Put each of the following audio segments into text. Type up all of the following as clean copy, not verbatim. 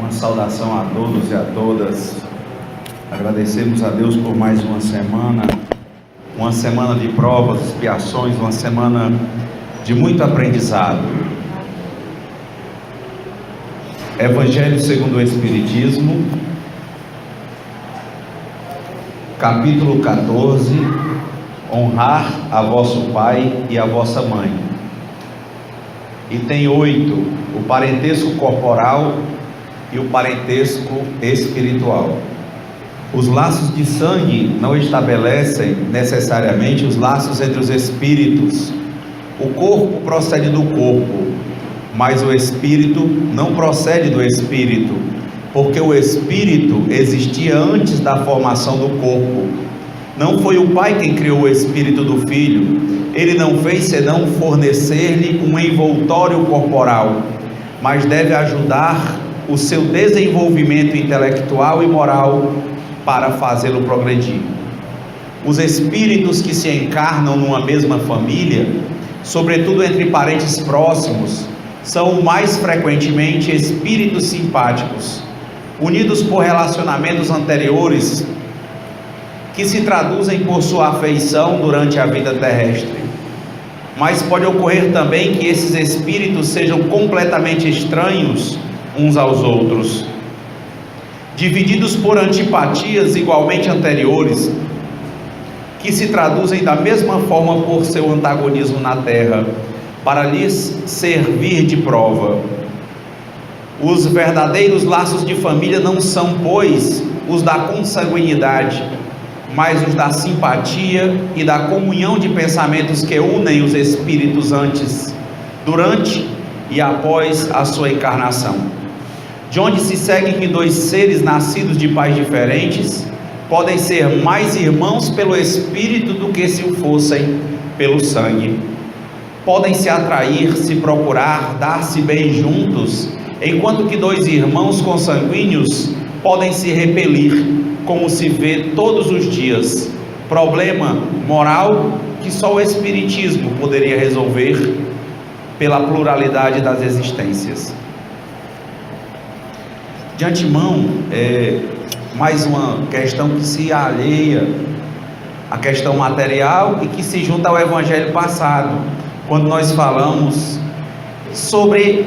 Uma saudação a todos e a todas. Agradecemos a Deus por mais uma semana de provas, expiações, uma semana de muito aprendizado. Evangelho segundo o Espiritismo, capítulo 14, honrar a vosso pai e a vossa mãe. Item 8, o parentesco corporal e o parentesco espiritual. Os laços de sangue não estabelecem necessariamente os laços entre os espíritos. O corpo procede do corpo, mas o espírito não procede do espírito, porque o espírito existia antes da formação do corpo. Não foi o pai quem criou o espírito do filho. Ele não fez senão fornecer-lhe um envoltório corporal, mas deve ajudar o seu desenvolvimento intelectual e moral para fazê-lo progredir. Os espíritos que se encarnam numa mesma família, sobretudo entre parentes próximos, são mais frequentemente espíritos simpáticos, unidos por relacionamentos anteriores, que se traduzem por sua afeição durante a vida terrestre. Mas pode ocorrer também que esses espíritos sejam completamente estranhos uns aos outros, divididos por antipatias igualmente anteriores, que se traduzem da mesma forma por seu antagonismo na terra, para lhes servir de prova. Os verdadeiros laços de família não são, pois, os da consanguinidade, mas os da simpatia e da comunhão de pensamentos que unem os espíritos antes, durante e após a sua encarnação. De onde se segue que dois seres nascidos de pais diferentes podem ser mais irmãos pelo espírito do que se o fossem pelo sangue. Podem se atrair, se procurar, dar-se bem juntos, enquanto que dois irmãos consanguíneos podem se repelir, como se vê todos os dias. Problema moral que só o Espiritismo poderia resolver pela pluralidade das existências. De antemão, mais uma questão que se alheia à questão material e que se junta ao Evangelho passado, quando nós falamos sobre,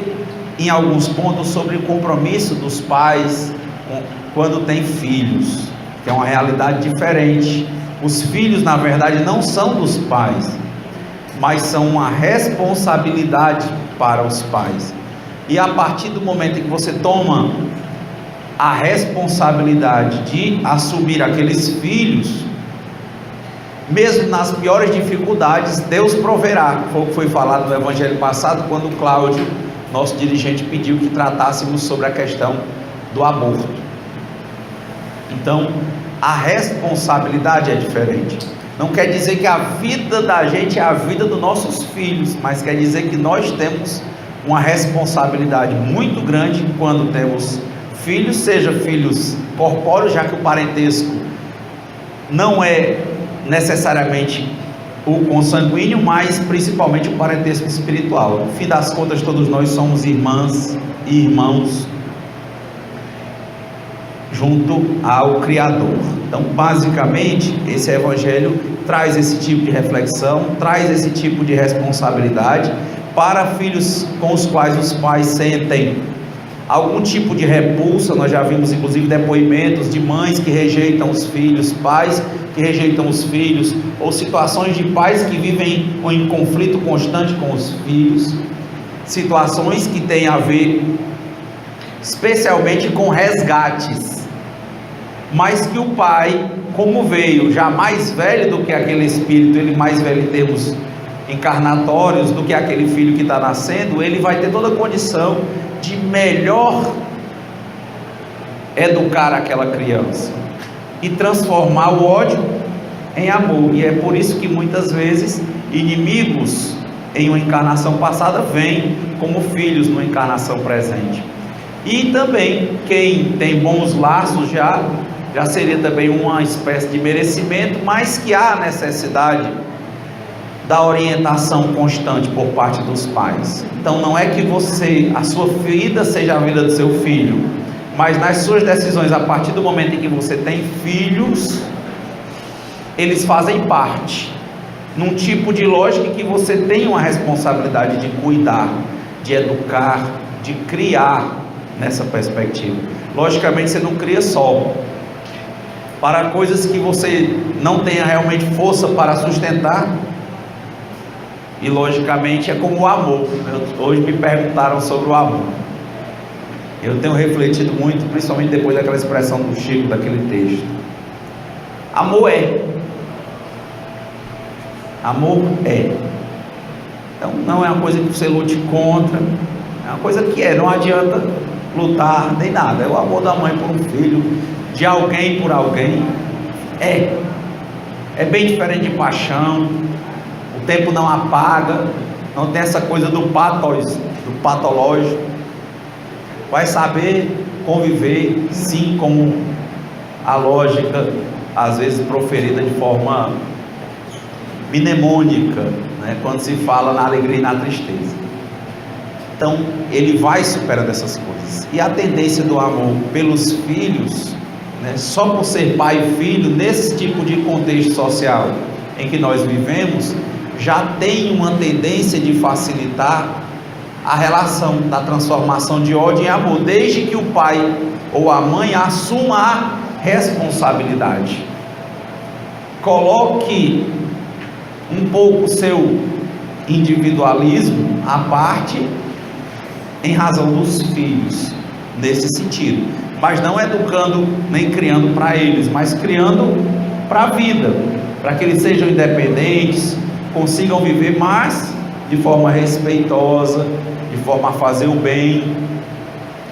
em alguns pontos, sobre o compromisso dos pais quando tem filhos, que é uma realidade diferente. Os filhos, na verdade, não são dos pais, mas são uma responsabilidade para os pais. E a partir do momento em que você toma a responsabilidade de assumir aqueles filhos, mesmo nas piores dificuldades, Deus proverá. Foi o que foi falado no Evangelho passado, quando Cláudio, nosso dirigente, pediu que tratássemos sobre a questão do aborto. Então, a responsabilidade é diferente. Não quer dizer que a vida da gente é a vida dos nossos filhos, mas quer dizer que nós temos uma responsabilidade muito grande quando temos filhos, seja filhos corpóreos, já que o parentesco não é necessariamente o consanguíneo, mas principalmente o parentesco espiritual. No fim das contas, todos nós somos irmãs e irmãos junto ao Criador. Então, basicamente, esse Evangelho traz esse tipo de reflexão, traz esse tipo de responsabilidade para filhos com os quais os pais sentem algum tipo de repulsa. Nós já vimos inclusive depoimentos de mães que rejeitam os filhos, pais que rejeitam os filhos, ou situações de pais que vivem em conflito constante com os filhos, situações que têm a ver especialmente com resgates, mas que o pai, como veio já mais velho do que aquele espírito, ele mais velho em termos encarnatórios do que aquele filho que está nascendo, ele vai ter toda a condição de melhor educar aquela criança e transformar o ódio em amor. E é por isso que muitas vezes inimigos em uma encarnação passada vêm como filhos numa encarnação presente. E também quem tem bons laços já seria também uma espécie de merecimento, mas que há necessidade da orientação constante por parte dos pais. Então não é que a sua vida seja a vida do seu filho, mas nas suas decisões, a partir do momento em que você tem filhos, eles fazem parte, num tipo de lógica que você tem uma responsabilidade de cuidar, de educar, de criar nessa perspectiva. Logicamente você não cria só para coisas que você não tenha realmente força para sustentar, e logicamente é como o amor. Hoje me perguntaram sobre o amor, eu tenho refletido muito, principalmente depois daquela expressão do Chico, daquele texto. Amor é. Amor é. Então não é uma coisa que você lute contra, é uma coisa que não adianta lutar nem nada. É o amor da mãe por um filho, de alguém por alguém. É bem diferente de paixão. O tempo não apaga, não tem essa coisa do patológico. Vai saber conviver, sim, como a lógica às vezes proferida de forma mnemônica, né? Quando se fala na alegria e na tristeza. Então ele vai superando essas coisas, e a tendência do amor pelos filhos, né, só por ser pai e filho, nesse tipo de contexto social em que nós vivemos, já tem uma tendência de facilitar a relação da transformação de ódio em amor, desde que o pai ou a mãe assuma a responsabilidade, coloque um pouco o seu individualismo à parte, em razão dos filhos, nesse sentido, mas não educando nem criando para eles, mas criando para a vida, para que eles sejam independentes, consigam viver, mas de forma respeitosa, de forma a fazer o bem.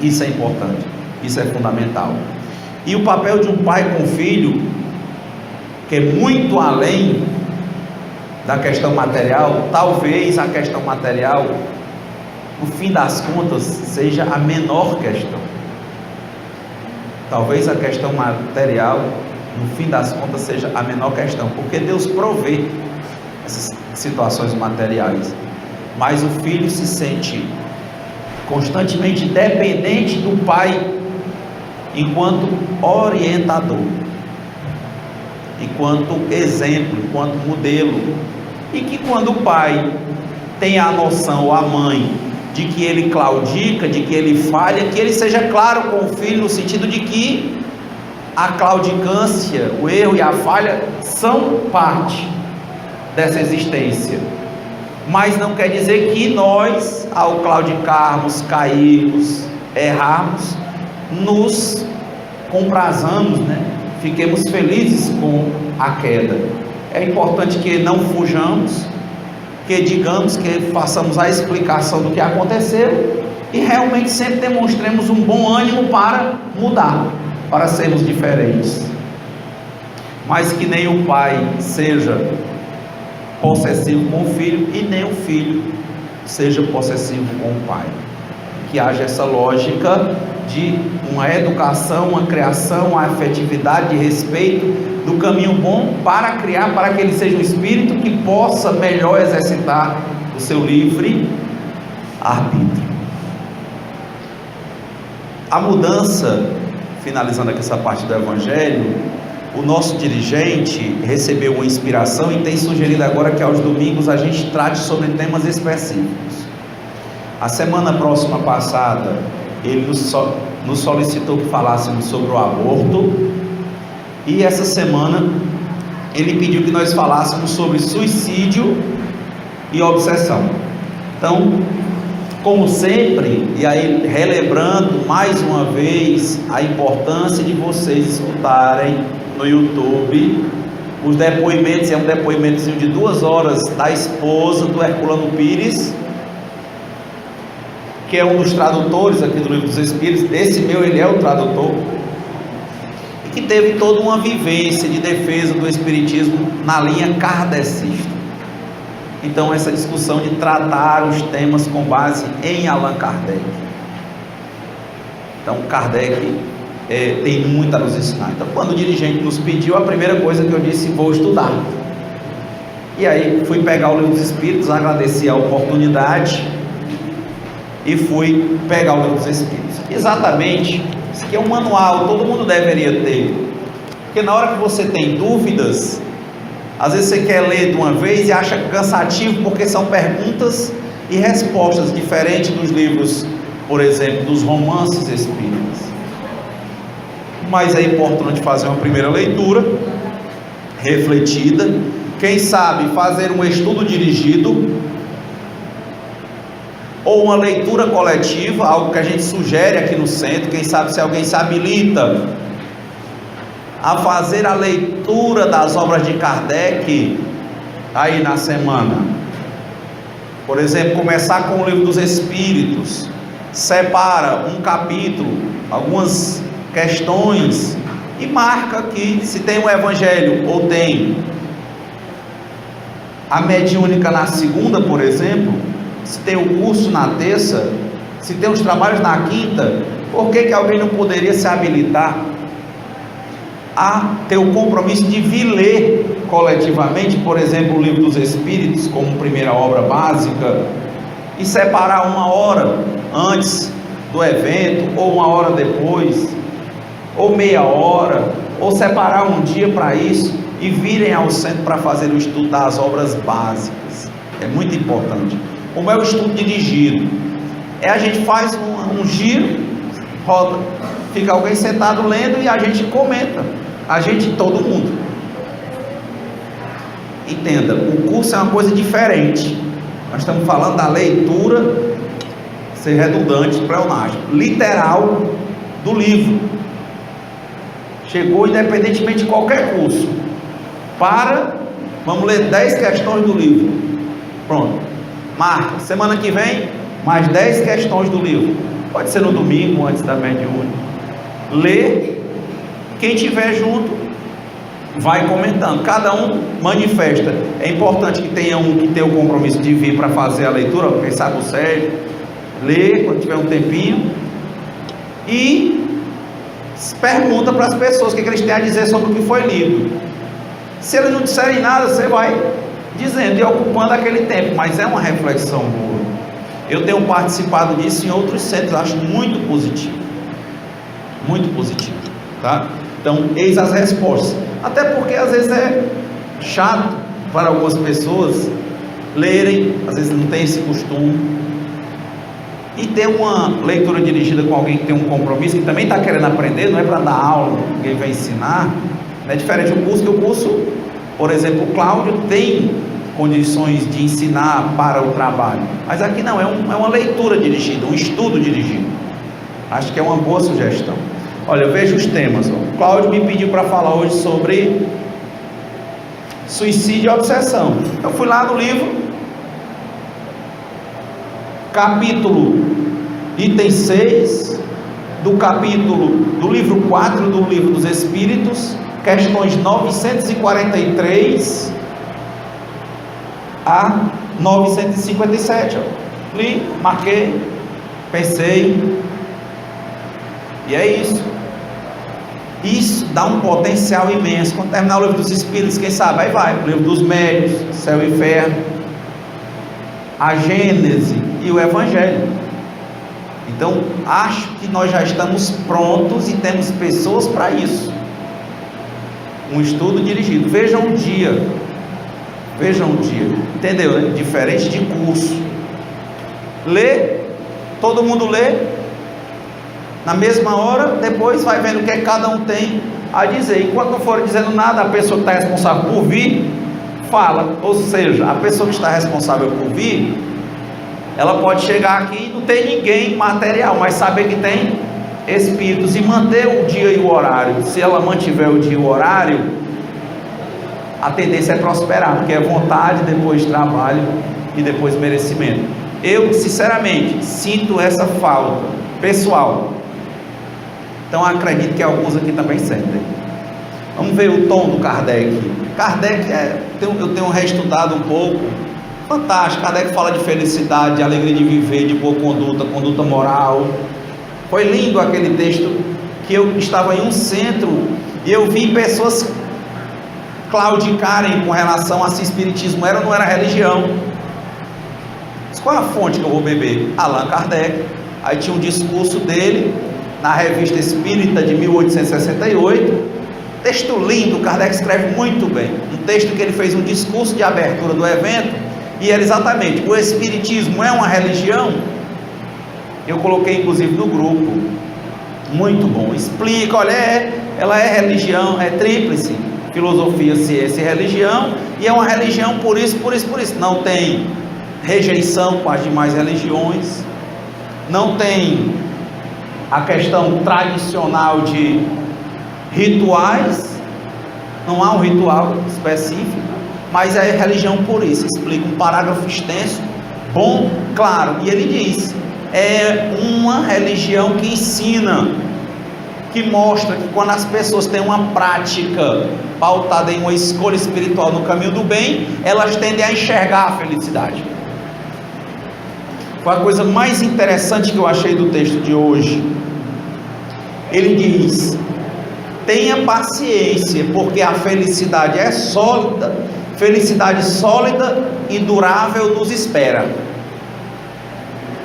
Isso é importante, isso é fundamental. E o papel de um pai com filho, que é muito além da questão material, talvez a questão material, no fim das contas, seja a menor questão. Talvez a questão material, no fim das contas, seja a menor questão, porque Deus provê essas situações materiais, mas o filho se sente constantemente dependente do pai, enquanto orientador, enquanto exemplo, enquanto modelo, e que quando o pai tem a noção, ou a mãe, de que ele claudica, de que ele falha, que ele seja claro com o filho, no sentido de que a claudicância, o erro e a falha são parte dessa existência, mas não quer dizer que nós, ao claudicarmos, cairmos, errarmos, nos comprazamos, né? Fiquemos felizes com a queda. É importante que não fujamos, que digamos, que façamos a explicação do que aconteceu, e realmente sempre demonstremos um bom ânimo para mudar, para sermos diferentes, mas que nem o pai seja possessivo com o filho, e nem o filho seja possessivo com o pai. Que haja essa lógica de uma educação, uma criação, uma afetividade, de respeito, do caminho bom para criar, para que ele seja um espírito que possa melhor exercitar o seu livre arbítrio. A mudança, finalizando aqui essa parte do Evangelho, o nosso dirigente recebeu uma inspiração e tem sugerido agora que aos domingos a gente trate sobre temas específicos. A semana próxima passada, ele nos solicitou que falássemos sobre o aborto, e essa semana ele pediu que nós falássemos sobre suicídio e obsessão. Então, como sempre, e aí relembrando mais uma vez a importância de vocês escutarem no YouTube os depoimentos, é um depoimentozinho de 2 horas da esposa do Herculano Pires, que é um dos tradutores aqui do Livro dos Espíritos. Esse meu, ele é o tradutor, e que teve toda uma vivência de defesa do Espiritismo na linha kardecista. Então essa discussão de tratar os temas com base em Allan Kardec. Então Kardec tem muito a nos ensinar. Então quando o dirigente nos pediu, a primeira coisa que eu disse: vou estudar. E aí fui pegar o Livro dos Espíritos, agradeci a oportunidade e fui pegar o Livro dos Espíritos. Exatamente Isso aqui é um manual, todo mundo deveria ter. Porque na hora que você tem dúvidas, às vezes você quer ler de uma vez e acha cansativo, porque são perguntas e respostas diferentes dos livros, por exemplo, dos romances espíritas. Mas é importante fazer uma primeira leitura refletida, quem sabe fazer um estudo dirigido ou uma leitura coletiva, algo que a gente sugere aqui no centro. Quem sabe se alguém se habilita a fazer a leitura das obras de Kardec aí na semana. Por exemplo, começar com o Livro dos Espíritos, separa um capítulo, algumas questões e marca aqui se tem o Evangelho ou tem a mediúnica na segunda, por exemplo, se tem o curso na terça, se tem os trabalhos na quinta. Por que alguém não poderia se habilitar a ter o compromisso de vir ler coletivamente, por exemplo, o Livro dos Espíritos como primeira obra básica, e separar uma hora antes do evento, ou uma hora depois, ou meia hora, ou separar um dia para isso e virem ao centro para fazer o estudo das obras básicas? É muito importante. Como é o estudo dirigido? A gente faz um giro, roda, fica alguém sentado lendo e a gente comenta. Todo mundo. Entenda, o curso é uma coisa diferente. Nós estamos falando da leitura, ser redundante, pleonástico, literal do livro. Chegou independentemente de qualquer curso. Vamos ler 10 questões do livro. Pronto. Marca, semana que vem, mais 10 questões do livro. Pode ser no domingo, antes da mediúnica. Lê. Quem estiver junto vai comentando, cada um manifesta. É importante que tenha um que tenha o compromisso de vir para fazer a leitura, quem sabe o Sérgio, lê quando tiver um tempinho e pergunta para as pessoas o que eles têm a dizer sobre o que foi lido. Se eles não disserem nada, você vai dizendo e ocupando aquele tempo, mas é uma reflexão boa. Eu tenho participado disso em outros centros, acho muito positivo, tá? Então, eis as respostas. Até porque às vezes é chato para algumas pessoas lerem, às vezes não tem esse costume. E ter uma leitura dirigida com alguém que tem um compromisso, que também está querendo aprender, não é para dar aula, ninguém vai ensinar. Não é diferente do curso, que o curso, por exemplo, o Cláudio tem condições de ensinar para o trabalho. Mas aqui não, é uma leitura dirigida, um estudo dirigido. Acho que é uma boa sugestão. Olha, veja os temas. O Cláudio me pediu para falar hoje sobre suicídio e obsessão. Eu fui lá no livro, capítulo, item 6, do livro 4 do Livro dos Espíritos, questões 943 a 957. Li, marquei, pensei, e é isso. Isso dá um potencial imenso. Quando terminar o Livro dos Espíritos, quem sabe, aí vai o Livro dos Médios, Céu e Inferno, a Gênese e o Evangelho. Então, acho que nós já estamos prontos e temos pessoas para isso. Um estudo dirigido. Vejam um dia, entendeu, né? Diferente de curso. Lê, todo mundo lê, na mesma hora, depois vai vendo o que cada um tem a dizer. Enquanto não for dizendo nada, a pessoa que está responsável por vir, fala. Ou seja, a pessoa que está responsável por vir, ela pode chegar aqui e não tem ninguém material, mas saber que tem espíritos, e manter o dia e o horário. Se ela mantiver o dia e o horário, a tendência é prosperar, porque é vontade, depois trabalho e depois merecimento. Eu, sinceramente, sinto essa falta pessoal. Então acredito que alguns aqui também sentem. Vamos ver o tom do Kardec. Kardec eu tenho reestudado um pouco. Fantástico. Kardec fala de felicidade, de alegria de viver, de boa conduta, conduta moral. Foi lindo aquele texto, que eu estava em um centro e eu vi pessoas claudicarem com relação a se espiritismo era ou não era religião. Mas qual é a fonte que eu vou beber? Allan Kardec. Aí tinha um discurso dele na Revista Espírita de 1868. Texto lindo, Kardec escreve muito bem. Um texto que ele fez um discurso de abertura do evento, e era exatamente: o Espiritismo é uma religião? Eu coloquei inclusive no grupo. Muito bom. Explica, olha, ela é religião, é tríplice: filosofia, ciência e religião, e é uma religião por isso. Não tem rejeição com as demais religiões, não tem a questão tradicional de rituais, não há um ritual específico, mas é religião por isso. Explica um parágrafo extenso, bom, claro, e ele diz: é uma religião que ensina, que mostra que quando as pessoas têm uma prática pautada em uma escolha espiritual no caminho do bem, elas tendem a enxergar a felicidade. Foi a coisa mais interessante que eu achei do texto de hoje. Ele diz: tenha paciência, porque a felicidade é sólida, felicidade sólida e durável nos espera.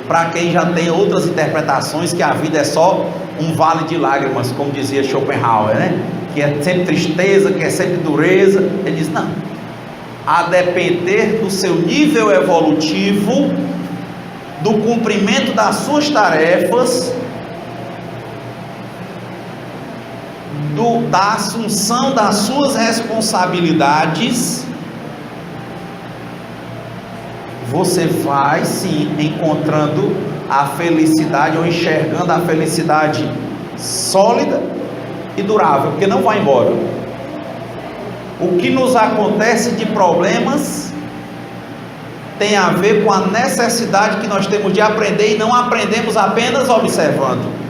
Para quem já tem outras interpretações, que a vida é só um vale de lágrimas, como dizia Schopenhauer, né? Que é sempre tristeza, que é sempre dureza. Ele diz: não, a depender do seu nível evolutivo, do cumprimento das suas tarefas, da assunção das suas responsabilidades, você vai sim encontrando a felicidade, ou enxergando a felicidade sólida e durável, porque não vai embora. O que nos acontece de problemas tem a ver com a necessidade que nós temos de aprender, e não aprendemos apenas observando.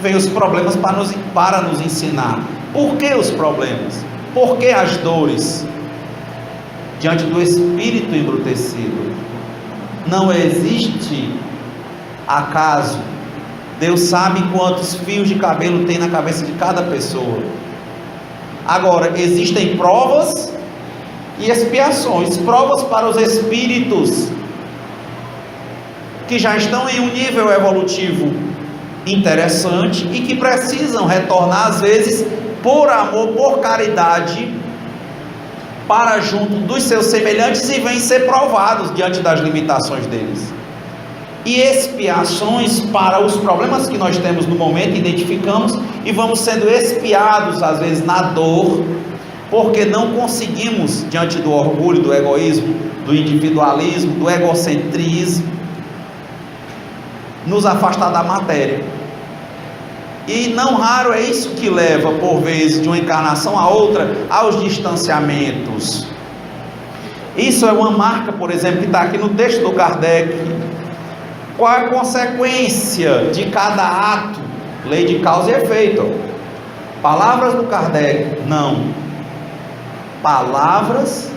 Vem os problemas para nos ensinar. Por que os problemas? Por que as dores? Diante do espírito embrutecido, não existe acaso. Deus sabe quantos fios de cabelo tem na cabeça de cada pessoa. Agora, existem provas e expiações. Provas para os espíritos que já estão em um nível evolutivo interessante e que precisam retornar, às vezes, por amor, por caridade, para junto dos seus semelhantes, e vêm ser provados diante das limitações deles. E expiações para os problemas que nós temos no momento, identificamos e vamos sendo expiados, às vezes, na dor, porque não conseguimos, diante do orgulho, do egoísmo, do individualismo, do egocentrismo, nos afastar da matéria. E não raro é isso que leva, por vezes, de uma encarnação a outra, aos distanciamentos. Isso é uma marca, por exemplo, que está aqui no texto do Kardec. Qual é a consequência de cada ato? Lei de causa e efeito. Palavras do Kardec, não. Palavras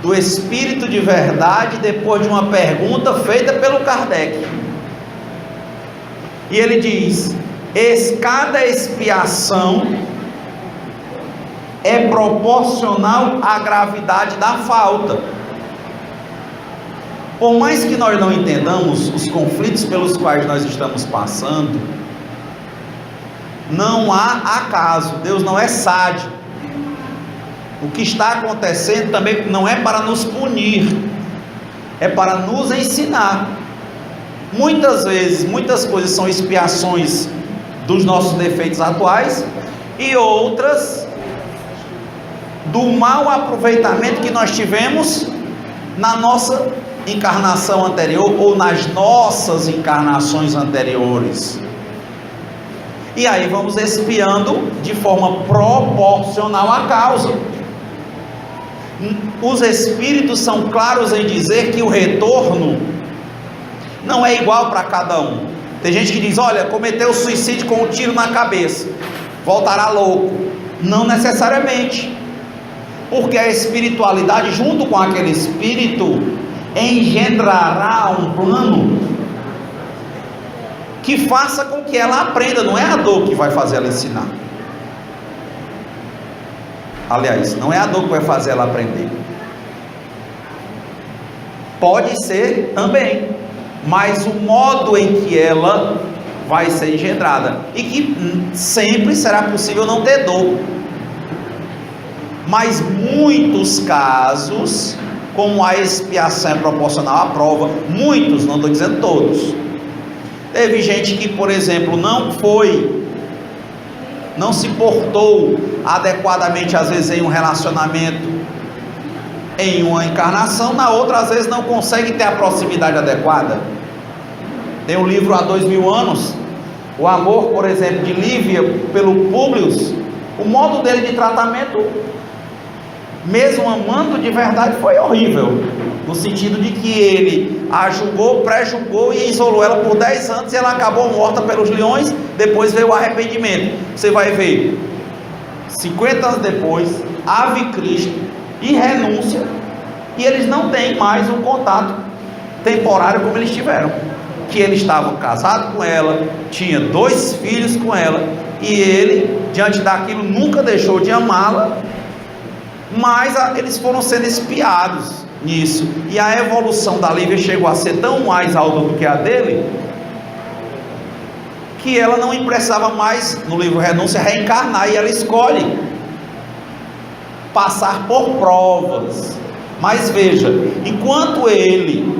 do Espírito de verdade, depois de uma pergunta feita pelo Kardec. E ele diz: cada expiação é proporcional à gravidade da falta. Por mais que nós não entendamos os conflitos pelos quais nós estamos passando, não há acaso. Deus não é sádico. O que está acontecendo também não é para nos punir, é para nos ensinar. Muitas vezes, muitas coisas são expiações dos nossos defeitos atuais, e outras do mau aproveitamento que nós tivemos na nossa encarnação anterior, ou nas nossas encarnações anteriores. E aí vamos expiando de forma proporcional à causa. Os espíritos são claros em dizer que o retorno não é igual para cada um. Tem gente que diz: olha, cometeu suicídio com um tiro na cabeça, voltará louco. Não necessariamente, porque a espiritualidade, junto com aquele espírito, engendrará um plano que faça com que ela aprenda. Não é a dor que vai fazer ela ensinar. Aliás, não é a dor que vai fazer ela aprender. Pode ser também, mas o modo em que ela vai ser engendrada, e que sempre será possível não ter dor. Mas muitos casos, como a expiação é proporcional à prova, muitos, não estou dizendo todos, teve gente que, por exemplo, não se portou adequadamente, às vezes em um relacionamento, em uma encarnação, na outra às vezes não consegue ter a proximidade adequada. Tem um livro Há 2000 anos, o amor, por exemplo, de Lívia pelo Públio, o modo dele de tratamento, mesmo amando de verdade, foi horrível, no sentido de que ele a julgou, pré-julgou e isolou ela por 10 anos, e ela acabou morta pelos leões. Depois veio o arrependimento. Você vai ver, 50 anos depois, ave Cristo e renúncia, e eles não têm mais um contato temporário como eles tiveram, que ele estava casado com ela, tinha 2 filhos com ela, e ele, diante daquilo, nunca deixou de amá-la, mas eles foram sendo espiados nisso, e a evolução da Lívia chegou a ser tão mais alta do que a dele, que ela não precisava mais, no livro Renúncia, reencarnar, e ela escolhe passar por provas. Mas veja, enquanto ele,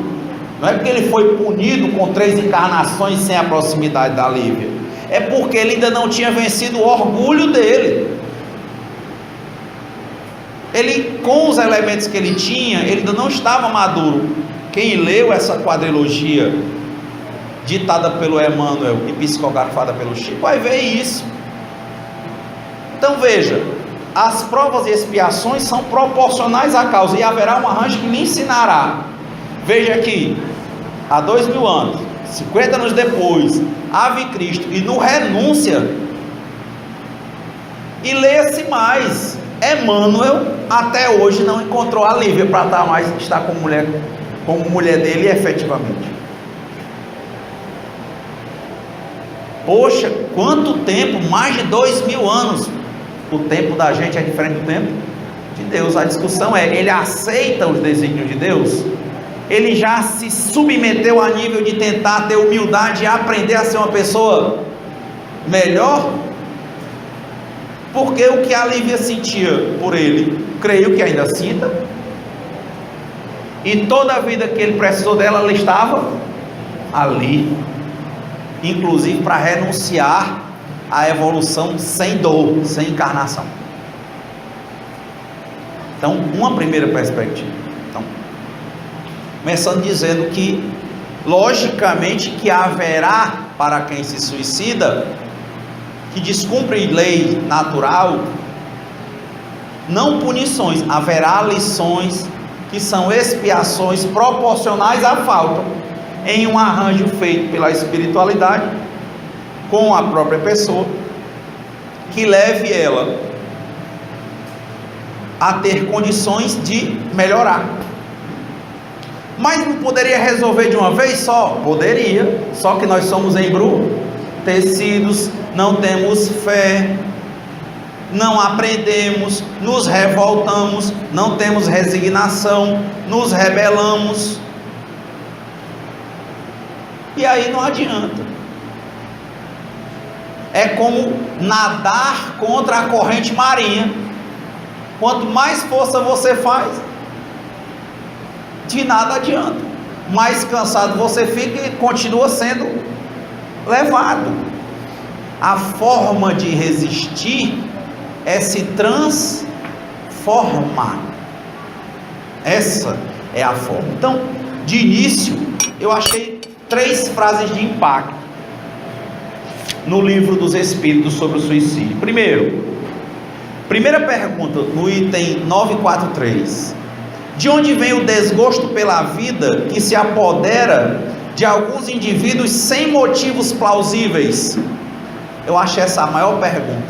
não é porque ele foi punido com 3 encarnações sem a proximidade da Lívia, é porque ele ainda não tinha vencido o orgulho dele. Ele, com os elementos que ele tinha, ele ainda não estava maduro. Quem leu essa quadrilogia ditada pelo Emmanuel e psicografada pelo Chico vai ver isso. Então veja, as provas e expiações são proporcionais à causa, e haverá um arranjo que lhe ensinará. Veja aqui, há 2000 anos, 50 anos depois, ave Cristo, e no Renúncia, e leia-se mais, Emmanuel até hoje não encontrou a Lívia para estar como mulher dele efetivamente. Poxa, quanto tempo, mais de 2000 anos. O tempo da gente é diferente do tempo de Deus. A discussão é, ele aceita os desígnios de Deus? Ele já se submeteu a nível de tentar ter humildade e aprender a ser uma pessoa melhor? Porque o que a Lívia sentia por ele, creio que ainda sinta, e toda a vida que ele precisou dela, ela estava ali, inclusive para renunciar à evolução sem dor, sem encarnação. Então, uma primeira perspectiva. Então, começando dizendo que, logicamente, que haverá para quem se suicida, que descumpre lei natural, não punições, haverá lições que são expiações proporcionais à falta, em um arranjo feito pela espiritualidade com a própria pessoa, que leve ela a ter condições de melhorar. Mas não poderia resolver de uma vez só? Poderia, só que nós somos embrutecidos, não temos fé, não aprendemos, nos revoltamos, não temos resignação, nos rebelamos, e aí não adianta. É como nadar contra a corrente marinha. Quanto mais força você faz, de nada adianta. Mais cansado você fica e continua sendo levado. A forma de resistir é se transformar. Essa é a forma. Então, de início, eu achei 3 frases de impacto no Livro dos Espíritos sobre o suicídio. Primeira pergunta, no item 943: de onde vem o desgosto pela vida que se apodera de alguns indivíduos sem motivos plausíveis? Eu acho essa a maior pergunta,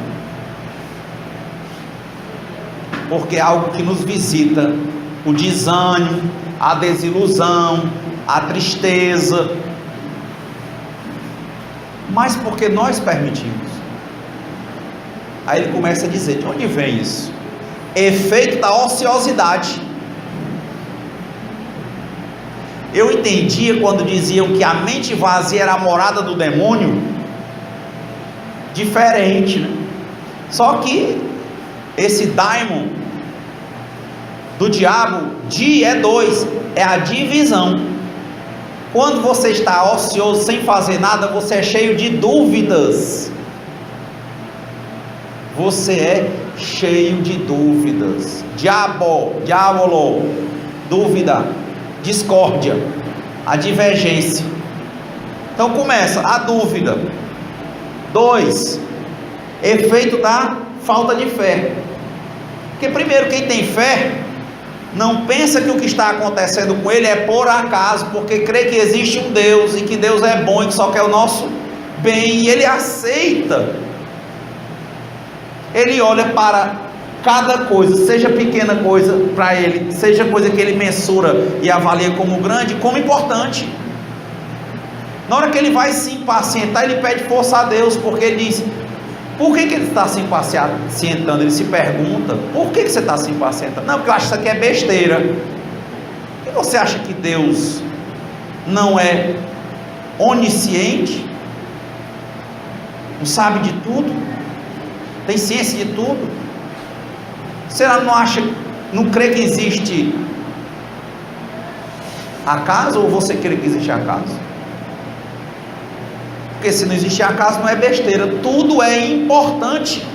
porque é algo que nos visita, o desânimo, a desilusão, a tristeza, mas porque nós permitimos. Aí ele começa a dizer, de onde vem isso? Efeito da ociosidade. Eu entendia quando diziam que a mente vazia era a morada do demônio, diferente, né? Só que esse daimon do diabo, di é 2, é a divisão. Quando você está ocioso, sem fazer nada, você é cheio de dúvidas. Você é cheio de dúvidas. Diabolo, dúvida, discórdia, a divergência. Então começa a dúvida. 2, efeito da falta de fé. Porque primeiro, quem tem fé não pensa que o que está acontecendo com ele é por acaso, porque crê que existe um Deus e que Deus é bom e que só quer o nosso bem, e ele aceita. Ele olha para cada coisa, seja pequena coisa para ele, seja coisa que ele mensura e avalia como grande, como importante. Na hora que ele vai se impacientar, ele pede força a Deus, porque ele diz: por que ele está se impacientando? Ele se pergunta: por que você está se impacientando? Não, porque eu acho que isso aqui é besteira. E você acha que Deus não é onisciente? Não sabe de tudo? Tem ciência de tudo? Será não acha, não crê que existe acaso, ou você crê que existe acaso? Porque se não existe acaso, não é besteira, tudo é importante.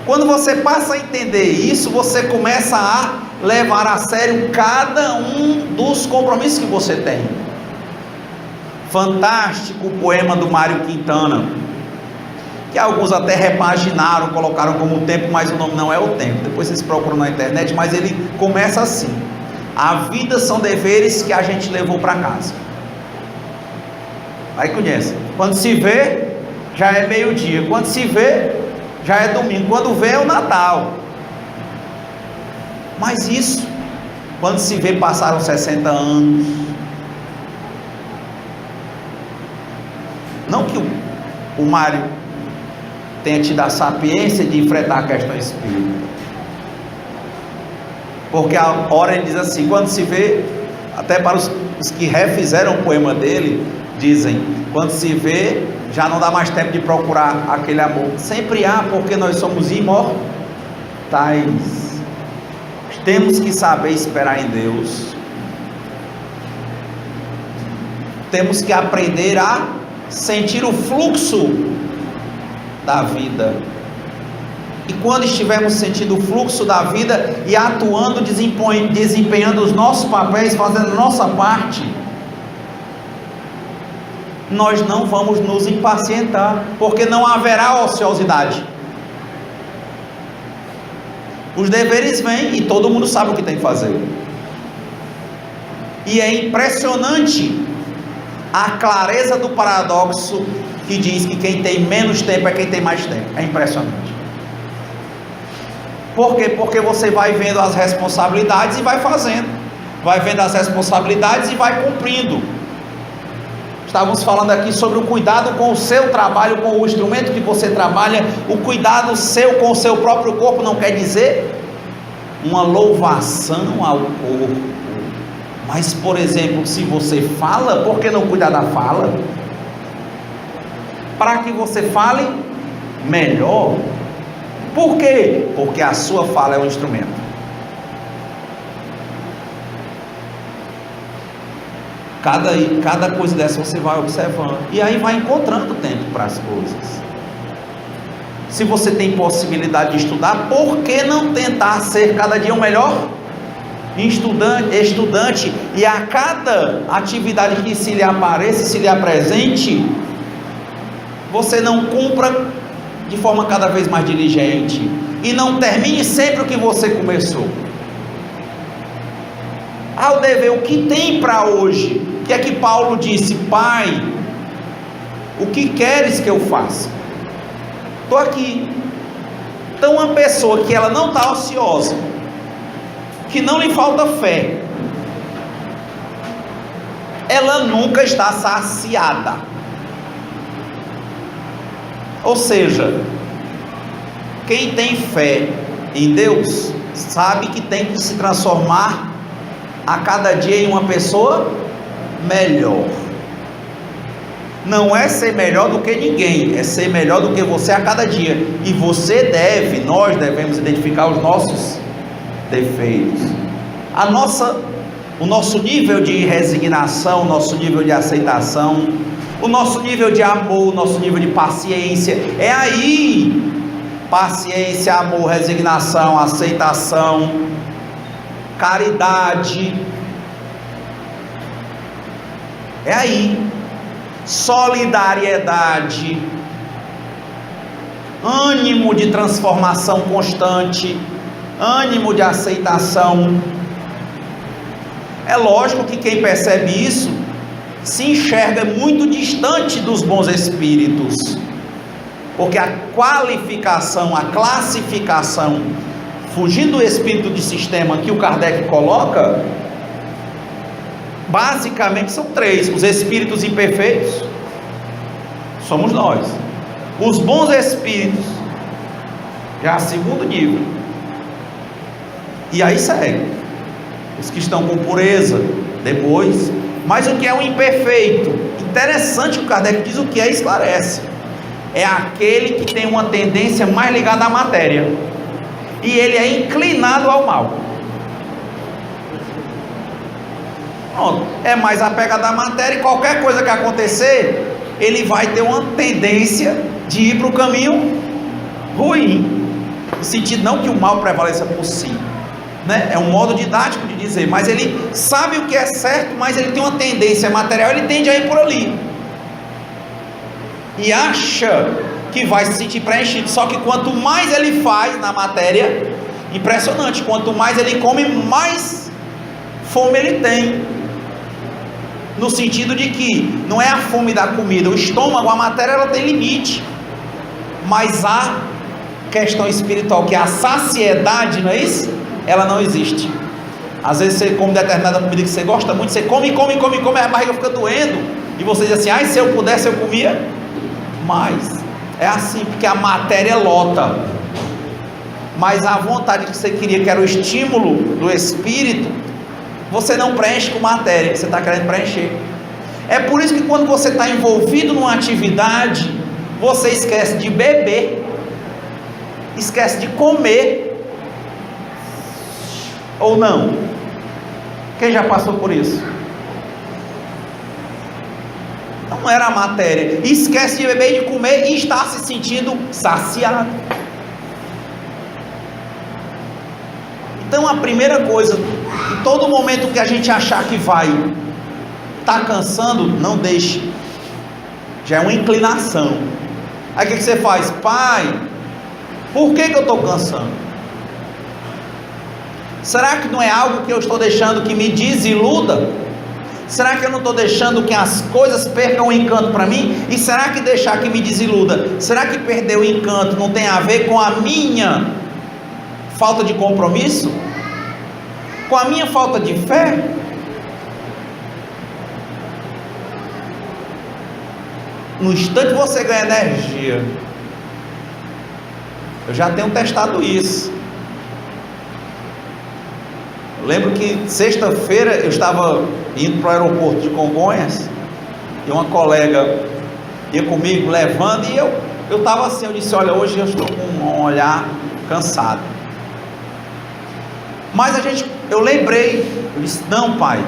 Quando você passa a entender isso, você começa a levar a sério cada um dos compromissos que você tem. Fantástico o poema do Mário Quintana, que alguns até repaginaram, colocaram como o tempo, mas o nome não é o tempo. Depois vocês procuram na internet, mas ele começa assim: a vida são deveres que a gente levou para casa. Aí conhece. Quando se vê, já é meio-dia. Quando se vê, já é domingo. Quando vê, é o Natal. Mas isso, quando se vê, passaram 60 anos. Não que o Mário tenha tido a sapiência de enfrentar a questão espírita, porque a hora ele diz assim, quando se vê, até para os que refizeram o poema dele, dizem: quando se vê, já não dá mais tempo de procurar aquele amor. Sempre há, porque nós somos imortais. Temos que saber esperar em Deus. Temos que aprender a sentir o fluxo da vida. E quando estivermos sentindo o fluxo da vida e atuando, desempenhando os nossos papéis, fazendo a nossa parte, nós não vamos nos impacientar, porque não haverá ociosidade. Os deveres vêm e todo mundo sabe o que tem que fazer. E é impressionante a clareza do paradoxo que diz que quem tem menos tempo é quem tem mais tempo. É impressionante. Por quê? Porque você vai vendo as responsabilidades e vai fazendo, vai vendo as responsabilidades e vai cumprindo. Estávamos falando aqui sobre o cuidado com o seu trabalho, com o instrumento que você trabalha. O cuidado seu com o seu próprio corpo não quer dizer uma louvação ao corpo, mas, por exemplo, se você fala, por que não cuidar da fala? Para que você fale melhor. Por quê? Porque a sua fala é um instrumento. Cada coisa dessa você vai observando, e aí vai encontrando tempo para as coisas. Se você tem possibilidade de estudar, por que não tentar ser cada dia o melhor estudante, e a cada atividade que se lhe apareça, se lhe apresente, você não cumpra de forma cada vez mais diligente, e não termine sempre o que você começou. Ao dever, o que tem para hoje? O que é que Paulo disse? Pai, o que queres que eu faça? Estou aqui. Então uma pessoa que ela não está ociosa, que não lhe falta fé, ela nunca está saciada. Ou seja, quem tem fé em Deus, sabe que tem que se transformar a cada dia em uma pessoa melhor. não é ser melhor do que ninguém, é ser melhor do que você a cada dia. E nós devemos identificar os nossos defeitos, o nosso nível de resignação, o nosso nível de aceitação, o nosso nível de amor, o nosso nível de paciência. É aí, paciência, amor, resignação, aceitação, caridade, é aí, solidariedade, ânimo de transformação constante, ânimo de aceitação. É lógico que quem percebe isso se enxerga muito distante dos bons espíritos, porque a qualificação, a classificação, fugindo do espírito de sistema que o Kardec coloca, basicamente são três: os espíritos imperfeitos, somos nós; os bons espíritos, já segundo nível, e aí segue os que estão com pureza, depois. Mas o que é o imperfeito? Interessante que o Kardec diz o que é e esclarece. É aquele que tem uma tendência mais ligada à matéria, e ele é inclinado ao mal. Pronto, é mais apegado à matéria, e qualquer coisa que acontecer, ele vai ter uma tendência de ir para o caminho ruim, no sentido não que o mal prevaleça por si, né? É um modo didático de dizer, mas ele sabe o que é certo, mas ele tem uma tendência material, ele tende a ir por ali, e acha que vai se sentir preenchido. Só que quanto mais ele faz na matéria, impressionante, quanto mais ele come, mais fome ele tem, no sentido de que não é a fome da comida, o estômago, a matéria, ela tem limite, mas a questão espiritual, que é a saciedade, não é isso? Ela não existe. Às vezes você come determinada comida que você gosta muito, você come, a barriga fica doendo, e você diz assim: ai, se eu pudesse eu comia mais. É assim, porque a matéria lota, mas a vontade que você queria, que era o estímulo do espírito, você não preenche com matéria, você está querendo preencher. É por isso que quando você está envolvido numa atividade, você esquece de beber, esquece de comer, ou não? Quem já passou por isso? Não era a matéria, esquece de beber e de comer, e está se sentindo saciado. Então a primeira coisa, em todo momento que a gente achar que vai estar cansando, não deixe, já é uma inclinação. Aí o que você faz? Pai, por que eu estou cansando? Será que não é algo que eu estou deixando que me desiluda? Será que eu não estou deixando que as coisas percam o encanto para mim? E será que deixar que me desiluda, será que perder o encanto não tem a ver com a minha falta de compromisso? Com a minha falta de fé? No instante você ganha energia. Eu já tenho testado isso. Eu lembro que sexta-feira eu estava indo para o aeroporto de Congonhas, e uma colega ia comigo levando, e eu estava assim, eu disse: olha, hoje eu estou com um olhar cansado. Mas eu lembrei, eu disse: não, pai,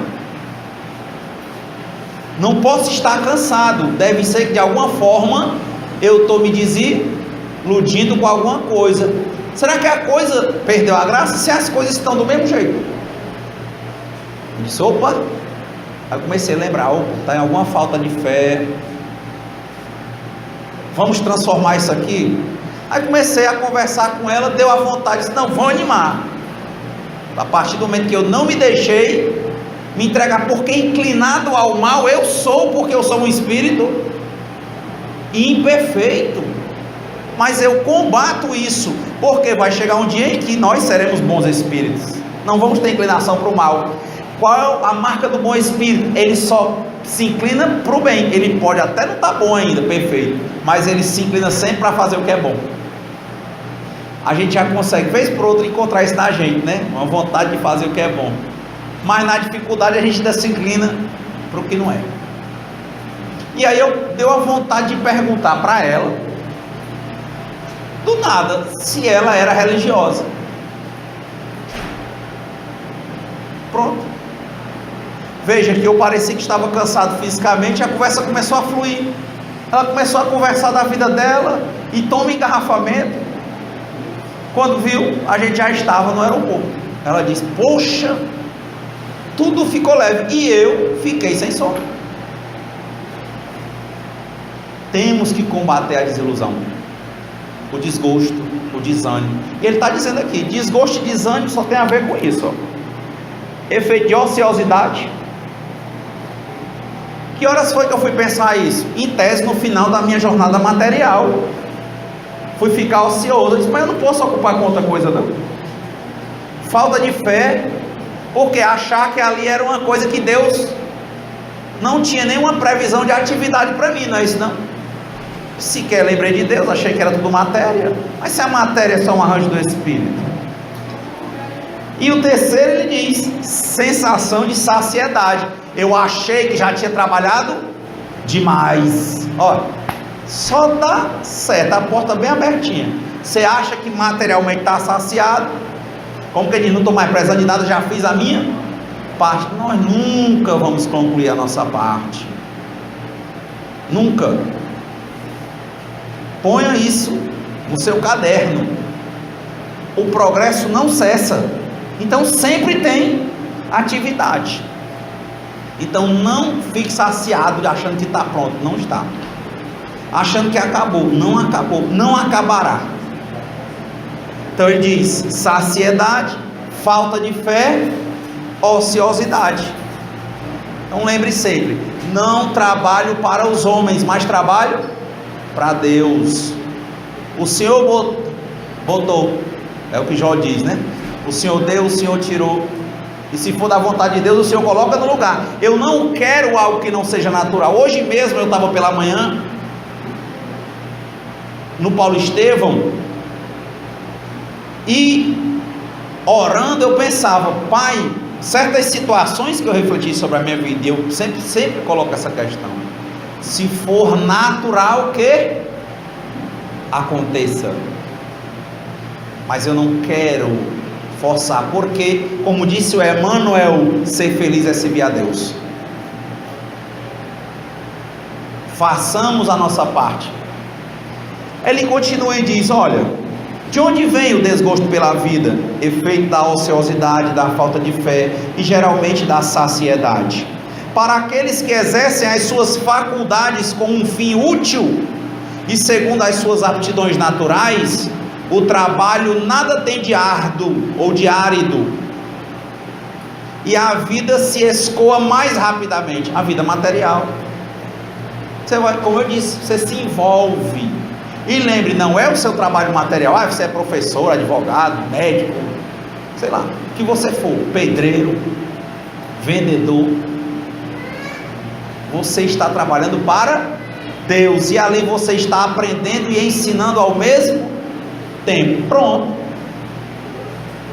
não posso estar cansado, deve ser que de alguma forma eu estou me desiludindo com alguma coisa. Será que a coisa perdeu a graça? Se as coisas estão do mesmo jeito? Eu disse: opa. Aí eu comecei a lembrar: opa, está em alguma falta de fé, vamos transformar isso aqui. Aí comecei a conversar com ela, deu a vontade, disse: não, vamos animar. A partir do momento que eu não me deixei me entregar, porque inclinado ao mal eu sou, porque eu sou um espírito imperfeito, mas eu combato isso, porque vai chegar um dia em que nós seremos bons espíritos, não vamos ter inclinação para o mal. Qual a marca do bom espírito? Ele só se inclina para o bem. Ele pode até não estar bom ainda, perfeito, mas ele se inclina sempre para fazer o que é bom. A gente já consegue, vez por outra, encontrar isso na gente, né? Uma vontade de fazer o que é bom, mas na dificuldade a gente ainda se inclina para o que não é. E aí eu deu a vontade de perguntar para ela, do nada, se ela era religiosa. Pronto. Veja que eu parecia que estava cansado fisicamente, a conversa começou a fluir. Ela começou a conversar da vida dela e toma engarrafamento. Quando viu, a gente já estava no aeroporto. Ela disse: poxa, tudo ficou leve. E eu fiquei sem sono. Temos que combater a desilusão, o desgosto, o desânimo. E ele está dizendo aqui: desgosto e desânimo só tem a ver com isso, ó. Efeito de ociosidade. Que horas foi que eu fui pensar isso? Em tese, no final da minha jornada material. Fui ficar ocioso. Eu disse: mas eu não posso ocupar com outra coisa não. Falta de fé, porque achar que ali era uma coisa que Deus não tinha nenhuma previsão de atividade para mim. Não é isso não. Sequer lembrei de Deus, achei que era tudo matéria. Mas se a matéria é só um arranjo do Espírito. E o terceiro ele diz: sensação de saciedade. Eu achei que já tinha trabalhado demais. Olha, só dá certo, a porta bem abertinha. Você acha que materialmente está saciado, como que diz, não estou mais precisando de nada, já fiz a minha parte. Nós nunca vamos concluir a nossa parte. Nunca. Ponha isso no seu caderno. O progresso não cessa. Então sempre tem atividade. Então não fique saciado achando que está pronto. Não está. Achando que acabou. Não acabou. Não acabará. Então ele diz: saciedade, falta de fé, ociosidade. Então lembre sempre: não trabalho para os homens, mas trabalho para Deus. O Senhor botou, é o que Jó diz, né? O Senhor deu, o Senhor tirou. E se for da vontade de Deus, o Senhor coloca no lugar. Eu não quero algo que não seja natural. Hoje mesmo eu estava pela manhã no Paulo Estevão, e orando eu pensava: Pai, certas situações que eu refleti sobre a minha vida, e eu sempre coloco essa questão: se for natural, que aconteça. Mas eu não quero forçar, porque, como disse o Emmanuel, ser feliz é servir a Deus. Façamos a nossa parte. Ele continua e diz: olha, de onde vem o desgosto pela vida? Efeito da ociosidade, da falta de fé e geralmente da saciedade. Para aqueles que exercem as suas faculdades com um fim útil e segundo as suas aptidões naturais, o trabalho nada tem de árduo ou de árido, e a vida se escoa mais rapidamente. A vida material, você vai, como eu disse, você se envolve. E lembre, não é o seu trabalho material. Você é professor, advogado, médico, sei lá, o que você for, pedreiro, vendedor. Você está trabalhando para Deus, e ali você está aprendendo e ensinando ao mesmo tempo. Pronto.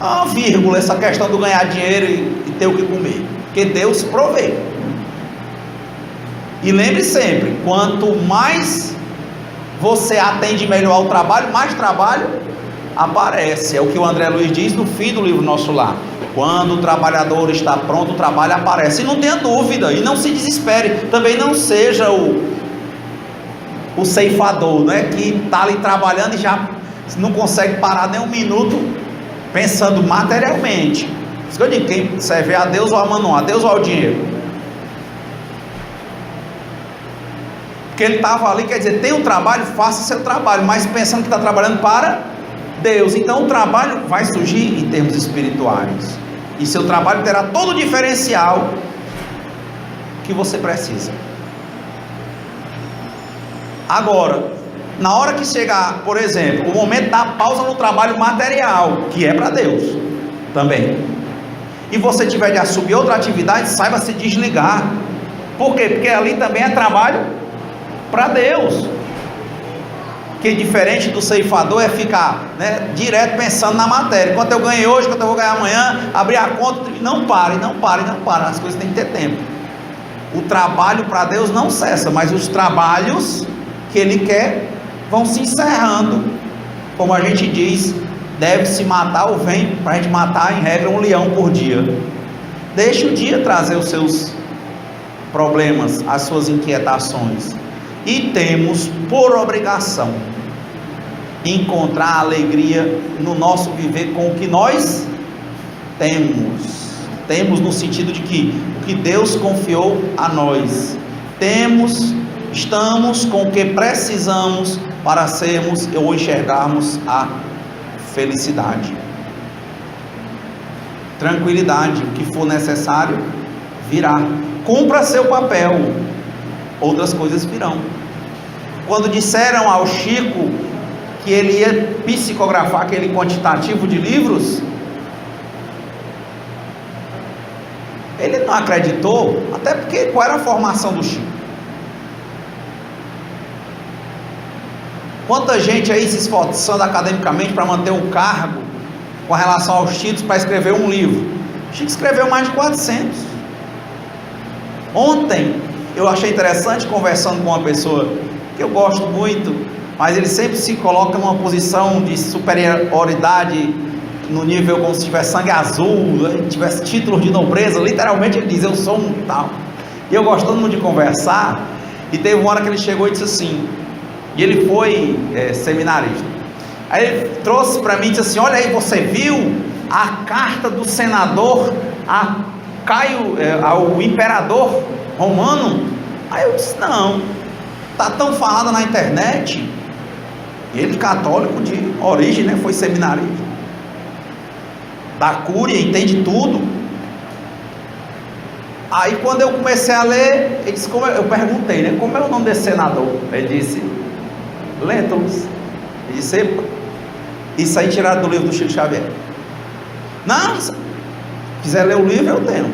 Uma vírgula essa questão do ganhar dinheiro e ter o que comer, porque Deus provê. E lembre sempre: quanto mais você atende melhor ao trabalho, mais trabalho aparece. É o que o André Luiz diz no fim do livro Nosso Lar: quando o trabalhador está pronto, o trabalho aparece. E não tenha dúvida, e não se desespere. Também não seja o ceifador, né, que está ali trabalhando e já não consegue parar nem um minuto pensando materialmente. Isso que eu digo: quem serve a Deus ou a Manon, a Deus ou ao dinheiro? Porque ele estava ali, quer dizer, tem um trabalho, faça seu trabalho, mas pensando que está trabalhando para Deus. Então o trabalho vai surgir em termos espirituais, e seu trabalho terá todo o diferencial que você precisa. Agora, na hora que chegar, por exemplo, o momento da pausa no trabalho material, que é para Deus também, e você tiver de assumir outra atividade, saiba se desligar. Por quê? Porque ali também é trabalho para Deus. Que diferente do ceifador é ficar, né, direto pensando na matéria: quanto eu ganhei hoje, quanto eu vou ganhar amanhã, abrir a conta. Não pare, as coisas têm que ter tempo. o trabalho para Deus não cessa, mas os trabalhos que Ele quer vão se encerrando. Como a gente diz, deve-se matar ou vem para a gente matar em regra um leão por dia. Deixe o dia trazer os seus problemas, as suas inquietações, e temos por obrigação encontrar alegria no nosso viver com o que nós temos no sentido de que o que Deus confiou a nós, estamos com o que precisamos para sermos ou enxergarmos a felicidade, tranquilidade. O que for necessário virá. Cumpra seu papel, outras coisas virão. Quando disseram ao Chico que ele ia psicografar aquele quantitativo de livros, ele não acreditou, até porque qual era a formação do Chico? Quanta gente aí se esforçando academicamente para manter um cargo com relação aos títulos para escrever um livro. Chico escreveu mais de 400. Ontem eu achei interessante, conversando com uma pessoa que eu gosto muito, mas ele sempre se coloca numa posição de superioridade, no nível como se tivesse sangue azul, tivesse títulos de nobreza. Literalmente ele diz: eu sou um tal. E eu gostando muito de conversar, e teve uma hora que ele chegou e disse assim, e ele foi seminarista, aí ele trouxe para mim e disse assim: olha aí, você viu a carta do senador a Caio, ao imperador romano? Aí eu disse: não, está tão falada na internet. Ele, católico de origem, né, foi seminarista da Cúria, entende tudo. Aí quando eu comecei a ler, ele disse, eu perguntei, né, como é o nome desse senador? Ele disse: Lentulus. Ele disse: epa, isso aí tirado do livro do Chico Xavier. Não, se quiser ler o livro eu tenho,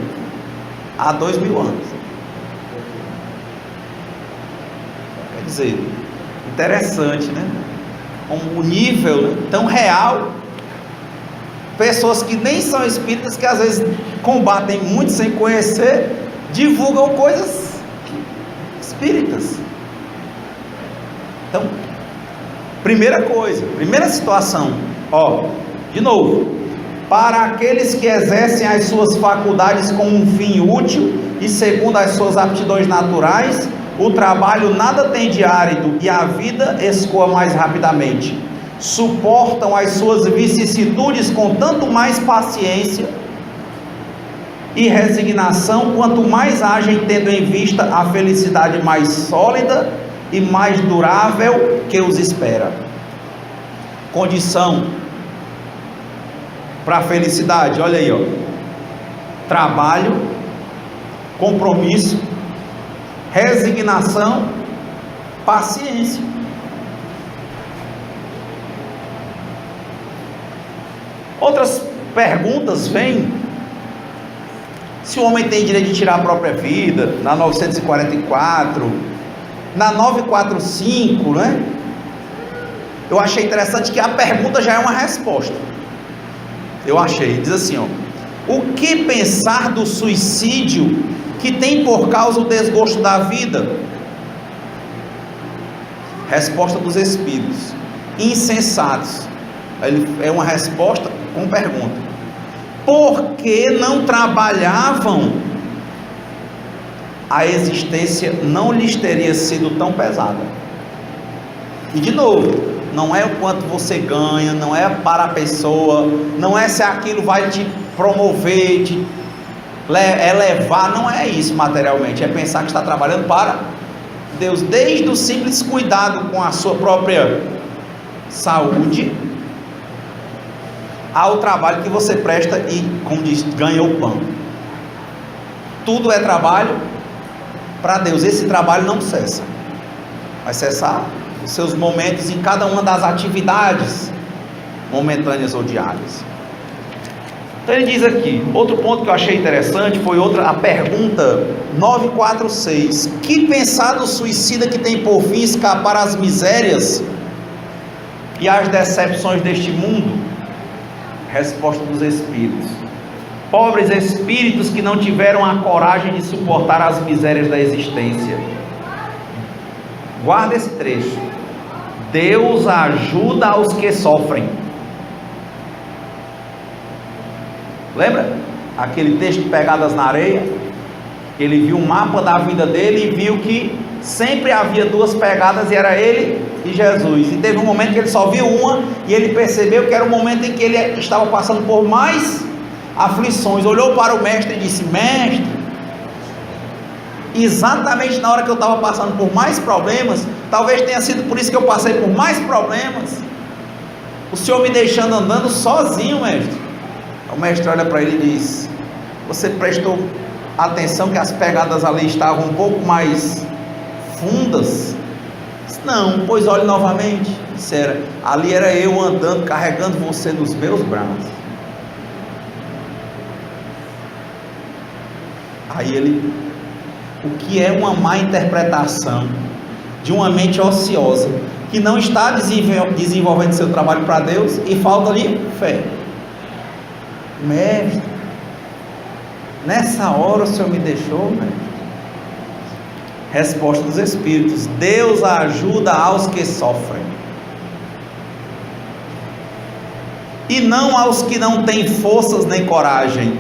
há 2000 anos. Quer dizer, interessante, né? O nível, né, tão real. Pessoas que nem são espíritas, que às vezes combatem muito sem conhecer, divulgam coisas espíritas. Então, primeira coisa, primeira situação, de novo, para aqueles que exercem as suas faculdades com um fim útil e segundo as suas aptidões naturais, o trabalho nada tem de árido e a vida escoa mais rapidamente. Suportam as suas vicissitudes com tanto mais paciência e resignação, quanto mais agem tendo em vista a felicidade mais sólida e mais durável que os espera. Condição para a felicidade, olha aí, trabalho, compromisso, resignação, paciência. Outras perguntas vêm: se o homem tem direito de tirar a própria vida, na 944, na 945, né? Eu achei interessante que a pergunta já é uma resposta. Eu achei, diz assim, o que pensar do suicídio que tem por causa o desgosto da vida? Resposta dos espíritos: insensatos. É uma resposta com pergunta: por que não trabalhavam? A existência não lhes teria sido tão pesada. E de novo, não é o quanto você ganha, não é para a pessoa, não é se aquilo vai te promover, te elevar, não é isso materialmente, é pensar que está trabalhando para Deus, desde o simples cuidado com a sua própria saúde, ao trabalho que você presta e, como diz, ganha o pão. Tudo é trabalho para Deus. Esse trabalho não cessa, vai cessar os seus momentos em cada uma das atividades momentâneas ou diárias. Então ele diz aqui, outro ponto que eu achei interessante foi a pergunta 946: que pensar do suicida que tem por fim escapar às misérias e às decepções deste mundo? Resposta dos espíritos: pobres espíritos que não tiveram a coragem de suportar as misérias da existência. Guarda esse trecho. Deus ajuda aos que sofrem. Lembra? Aquele texto de Pegadas na Areia, que ele viu um mapa da vida dele e viu que sempre havia duas pegadas e era ele e Jesus. E teve um momento que ele só viu uma e ele percebeu que era o momento em que ele estava passando por mais aflições. Olhou para o mestre e disse: mestre, exatamente na hora que eu estava passando por mais problemas, talvez tenha sido por isso que eu passei por mais problemas, o Senhor me deixando andando sozinho, mestre. O mestre olha para ele e diz: você prestou atenção que as pegadas ali estavam um pouco mais fundas? Disse: não. Pois olhe novamente. Disse: ali era eu andando, carregando você nos meus braços. Aí ele: o que é uma má interpretação de uma mente ociosa que não está desenvolvendo seu trabalho para Deus e falta ali fé? Mestre, nessa hora o Senhor me deixou, mestre. Resposta dos Espíritos: Deus ajuda aos que sofrem, e não aos que não têm forças nem coragem.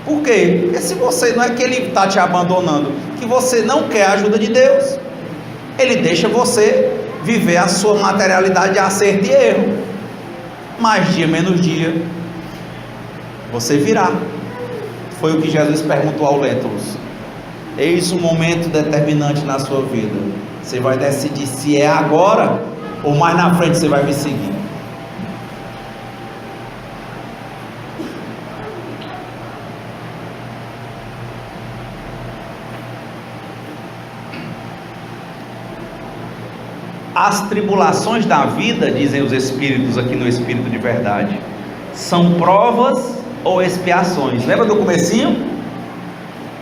Por quê? Porque se você, não é que Ele está te abandonando, que você não quer a ajuda de Deus, Ele deixa você viver a sua materialidade de acerto e erro. Mais dia menos dia você virá. Foi o que Jesus perguntou ao Lentulus: eis um momento determinante na sua vida, você vai decidir se é agora ou mais na frente você vai me seguir. As tribulações da vida, dizem os Espíritos aqui no Espírito de Verdade, são provas ou expiações. Lembra do comecinho?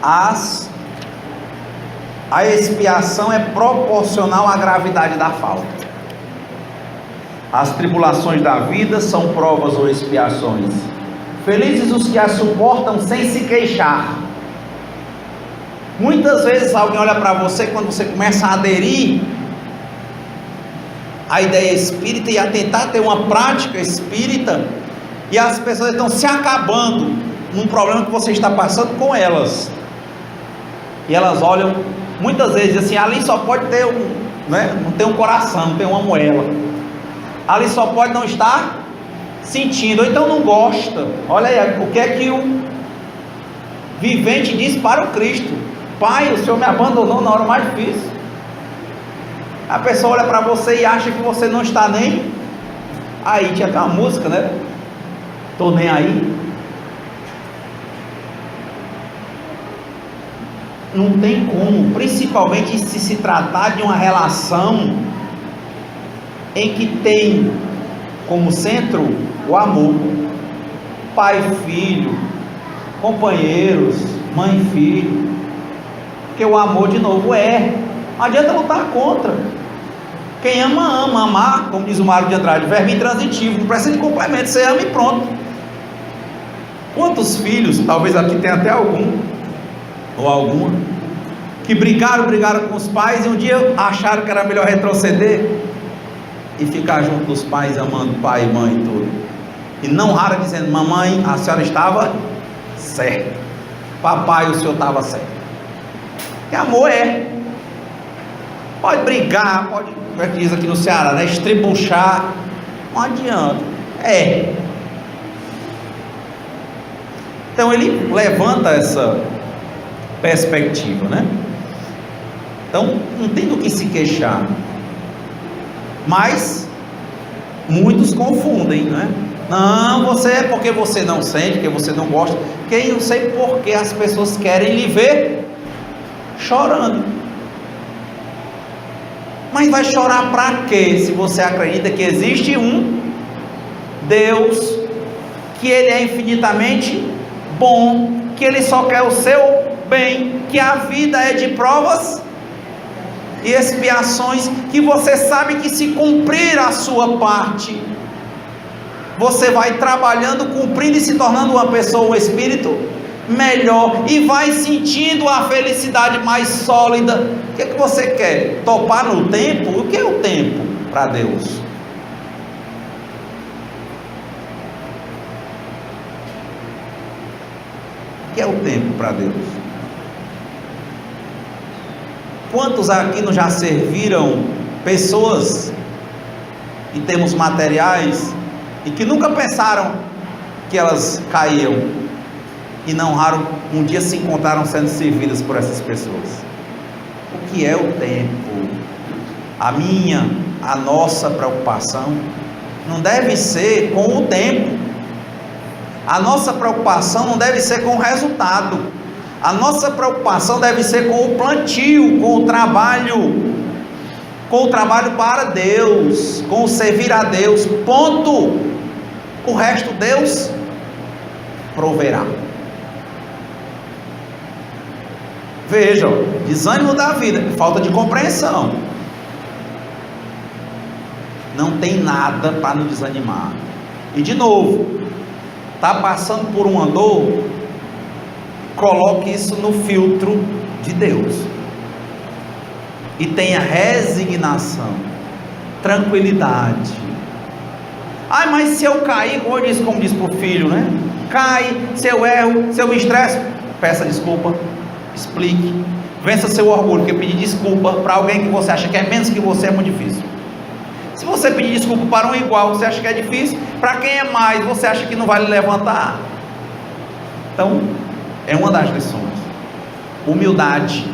A expiação é proporcional à gravidade da falta. As tribulações da vida são provas ou expiações. Felizes os que as suportam sem se queixar. Muitas vezes alguém olha para você, quando você começa a aderir à ideia espírita e a tentar ter uma prática espírita, e as pessoas estão se acabando num problema que você está passando com elas, e elas olham muitas vezes assim: ali só pode ter não tem um coração, não tem uma moela, ali só pode não estar sentindo, ou então não gosta. Olha aí, o que é que o vivente diz para o Cristo: Pai, o Senhor me abandonou na hora mais difícil. A pessoa olha para você e acha que você não está nem aí. Tinha até uma música, né? Tô nem aí. Não tem como, principalmente se tratar de uma relação em que tem como centro o amor, pai e filho, companheiros, mãe e filho. Porque o amor, de novo, não adianta lutar contra. Quem ama, ama. Amar, como diz o Mário de Andrade, verbo intransitivo, não precisa de complemento, você ama e pronto. Quantos filhos, talvez aqui tenha até algum ou alguma, que brigaram com os pais e um dia acharam que era melhor retroceder e ficar junto dos pais, amando pai e mãe e tudo, e não raro dizendo: mamãe, a senhora estava certa, papai, o senhor estava certo. Que amor pode brigar, pode, como é que diz aqui no Ceará, né? Estribuchar, não adianta. Então ele levanta essa perspectiva, né? Então não tem do que se queixar, mas muitos confundem, né? Não, você é porque você não sente, porque você não gosta, porque eu não sei porque as pessoas querem lhe ver chorando. Mas vai chorar para quê? Se você acredita que existe um Deus, que Ele é infinitamente bom, que Ele só quer o seu bem, que a vida é de provas e expiações, que você sabe que se cumprir a sua parte, você vai trabalhando, cumprindo e se tornando uma pessoa, um espírito melhor, e vai sentindo a felicidade mais sólida. O que é que você quer? Topar no tempo? O que é o tempo para Deus? O que é o tempo para Deus? Quantos aqui não já serviram pessoas em termos materiais e que nunca pensaram que elas caíam e não raro um dia se encontraram sendo servidas por essas pessoas? O que é o tempo? A nossa preocupação não deve ser com o tempo. A nossa preocupação não deve ser com o resultado. A nossa preocupação deve ser com o plantio, com o trabalho para Deus, com o servir a Deus, ponto. O resto Deus proverá. Vejam, desânimo da vida, falta de compreensão. Não tem nada para nos desanimar. E de novo, está passando por uma dor, coloque isso no filtro de Deus e tenha resignação, tranquilidade. Mas se eu cair, como diz para o filho, né? Cai, se eu erro, se eu me estresso, peça desculpa, explique, vença seu orgulho, porque pedir desculpa para alguém que você acha que é menos que você é muito difícil. Se você pedir desculpa para um igual, você acha que é difícil, para quem é mais, você acha que não vai lhe levantar. Então, é uma das lições. Humildade.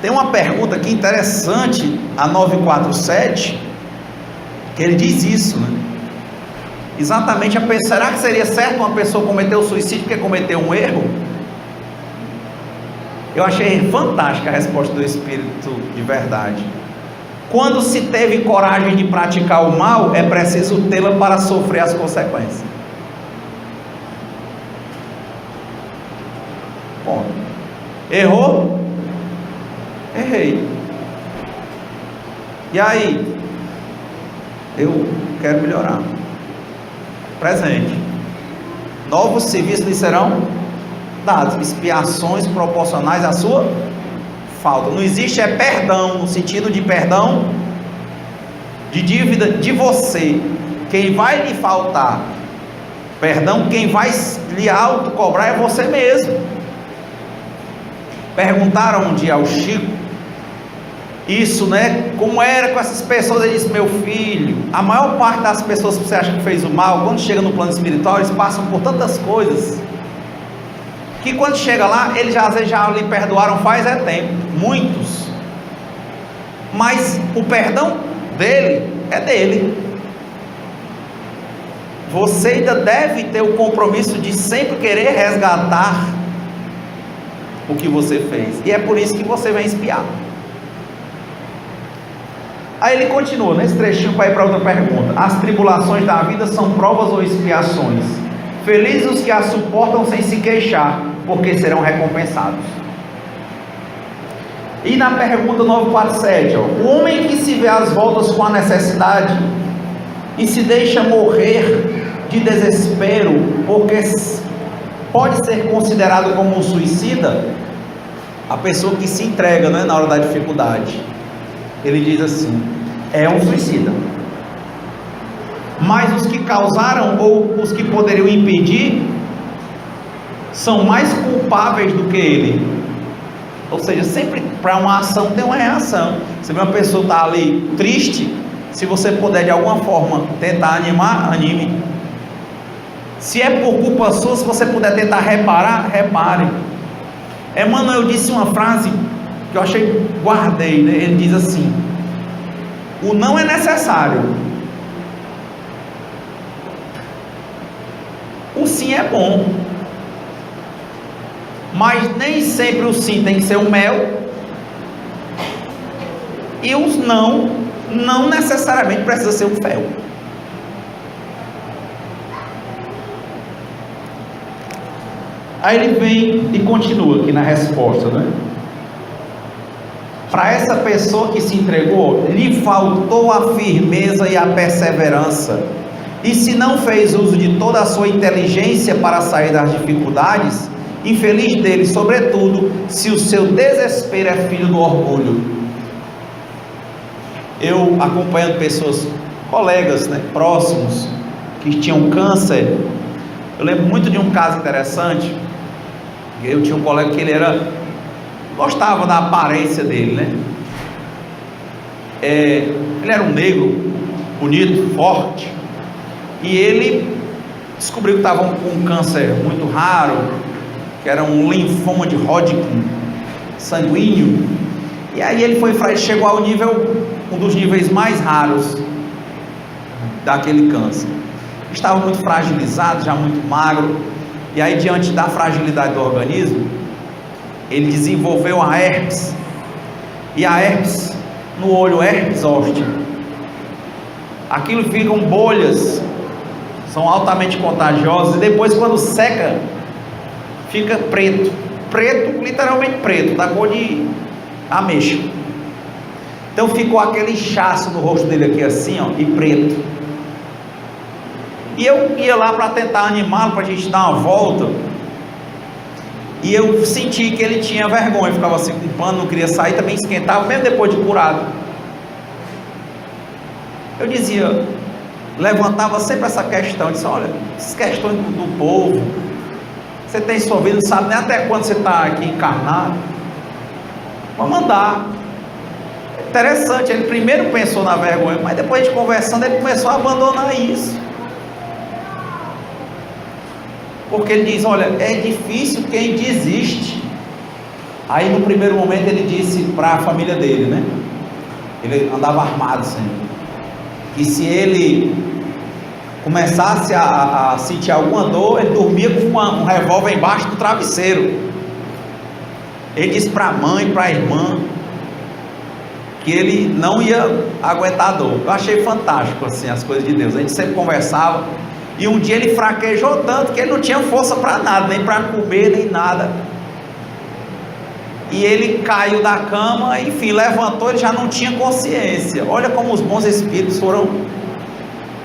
Tem uma pergunta aqui interessante, a 947, que ele diz isso, né? Exatamente, será que seria certo uma pessoa cometer o suicídio porque cometeu um erro? Eu achei fantástica a resposta do Espírito de verdade. Quando se teve coragem de praticar o mal, é preciso tê-la para sofrer as consequências. Bom, errou? Errei. E aí? Eu quero melhorar. Presente. Novos serviços lhe serão dados, expiações proporcionais à sua falta. Não existe perdão, no sentido de perdão de dívida de você. Quem vai lhe faltar perdão, quem vai lhe autocobrar é você mesmo. Perguntaram um dia ao Chico isso, né? Como era com essas pessoas? Ele disse: meu filho, a maior parte das pessoas que você acha que fez o mal, quando chega no plano espiritual, eles passam por tantas coisas que quando chega lá, eles às vezes já lhe perdoaram faz tempo, muitos, mas o perdão dele é dele. Você ainda deve ter o compromisso de sempre querer resgatar o que você fez, e é por isso que você vem espiar. Aí ele continua nesse trechinho para ir para outra pergunta. As tribulações da vida são provas ou expiações? Felizes os que as suportam sem se queixar, porque serão recompensados. E na pergunta 947, o homem que se vê às voltas com a necessidade e se deixa morrer de desespero, porque pode ser considerado como um suicida? A pessoa que se entrega, né, na hora da dificuldade. Ele diz assim: é um suicida. Mas os que causaram ou os que poderiam impedir são mais culpáveis do que ele. Ou seja, sempre para uma ação tem uma reação. Se uma pessoa está ali triste, se você puder de alguma forma tentar animar, anime. Se é por culpa sua, se você puder tentar reparar, repare. Emmanuel disse uma frase que eu achei, guardei, né? Ele diz assim: o não é necessário, o sim é bom, mas nem sempre o sim tem que ser o mel, e os não necessariamente precisa ser o fel. Aí ele vem e continua aqui na resposta, né? Para essa pessoa que se entregou, lhe faltou a firmeza e a perseverança, E se não fez uso de toda a sua inteligência para sair das dificuldades, infeliz dele, sobretudo, se o seu desespero é filho do orgulho. Eu acompanhando pessoas, colegas, né, próximos, que tinham câncer, eu lembro muito de um caso interessante. Eu tinha um colega que gostava da aparência dele, né? Ele era um negro, bonito, forte, e ele descobriu que estava com um câncer muito raro, que era um linfoma de Hodgkin sanguíneo. E aí ele chegou ao nível, um dos níveis mais raros daquele câncer. Estava muito fragilizado, já muito magro. E aí, diante da fragilidade do organismo, ele desenvolveu a herpes. E a herpes no olho, herpes zoster. Aquilo ficam bolhas, são altamente contagiosas, e depois, quando seca, fica preto, literalmente preto, da cor de ameixa. Então ficou aquele inchaço no rosto dele aqui assim, ó, e preto. E eu ia lá para tentar animá-lo, para a gente dar uma volta, e eu senti que ele tinha vergonha, ficava assim com pano, não queria sair, também esquentava, mesmo depois de curado. Eu dizia, levantava sempre essa questão, disse, olha, essas questões do povo, você tem sua vida, não sabe nem até quando você está aqui encarnado, vamos andar. Interessante, ele primeiro pensou na vergonha, mas depois de conversando, ele começou a abandonar isso. Porque ele diz, olha, é difícil quem desiste. Aí no primeiro momento ele disse para a família dele, né? Ele andava armado sempre. E se ele começasse a sentir alguma dor, ele dormia com um revólver embaixo do travesseiro. Ele disse para a mãe, para a irmã, que ele não ia aguentar a dor. Eu achei fantástico assim as coisas de Deus. A gente sempre conversava. E um dia ele fraquejou tanto que ele não tinha força para nada, nem para comer, nem nada. E ele caiu da cama, enfim, levantou, ele já não tinha consciência. Olha como os bons espíritos foram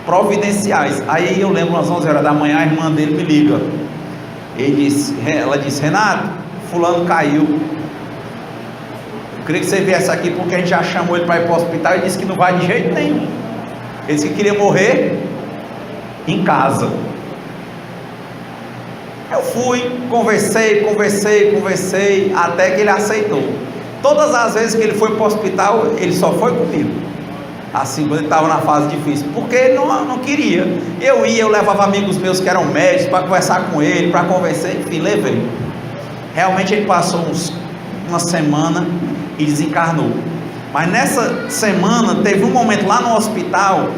providenciais. Aí eu lembro, às 11 horas da manhã, a irmã dele me liga. Ela disse, Renato, fulano caiu. Eu queria que você viesse aqui, porque a gente já chamou ele para ir para o hospital e disse que não vai de jeito nenhum. Ele disse que queria morrer em casa. Eu fui, conversei, até que ele aceitou. Todas as vezes que ele foi para o hospital, ele só foi comigo, assim, quando ele estava na fase difícil, porque ele não queria. Eu levava amigos meus que eram médicos para conversar com ele, para conversar, enfim, levei. Realmente ele passou uma semana e desencarnou. Mas nessa semana teve um momento lá no hospital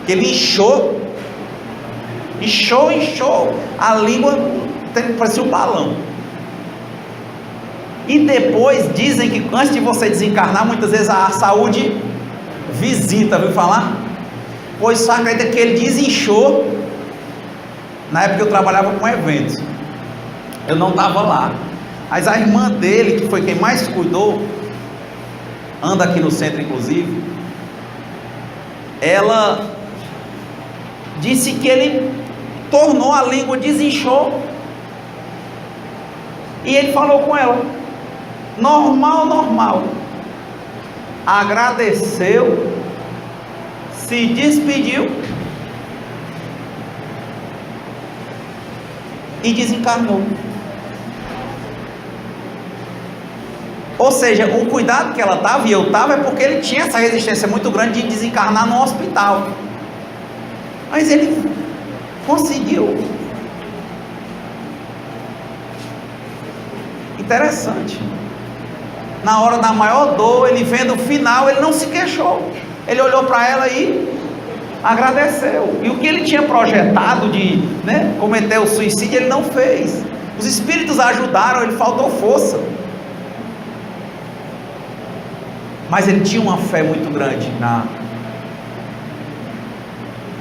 que ele inchou, a língua parecia um balão. E depois dizem que antes de você desencarnar, muitas vezes a saúde visita, viu falar? Pois só acredita que ele desinchou. Na época eu trabalhava com eventos, eu não estava lá, mas a irmã dele, que foi quem mais cuidou, anda aqui no centro inclusive, ela disse que ele tornou a língua, desinchou, e ele falou com ela, normal, agradeceu, se despediu e desencarnou. Ou seja, o cuidado que ela estava e eu estava é porque ele tinha essa resistência muito grande de desencarnar no hospital, mas ele conseguiu. Interessante. Na hora da maior dor, ele vendo o final, ele não se queixou, ele olhou para ela e agradeceu. E o que ele tinha projetado de cometer o suicídio, ele não fez. Os espíritos ajudaram, ele faltou força, mas ele tinha uma fé muito grande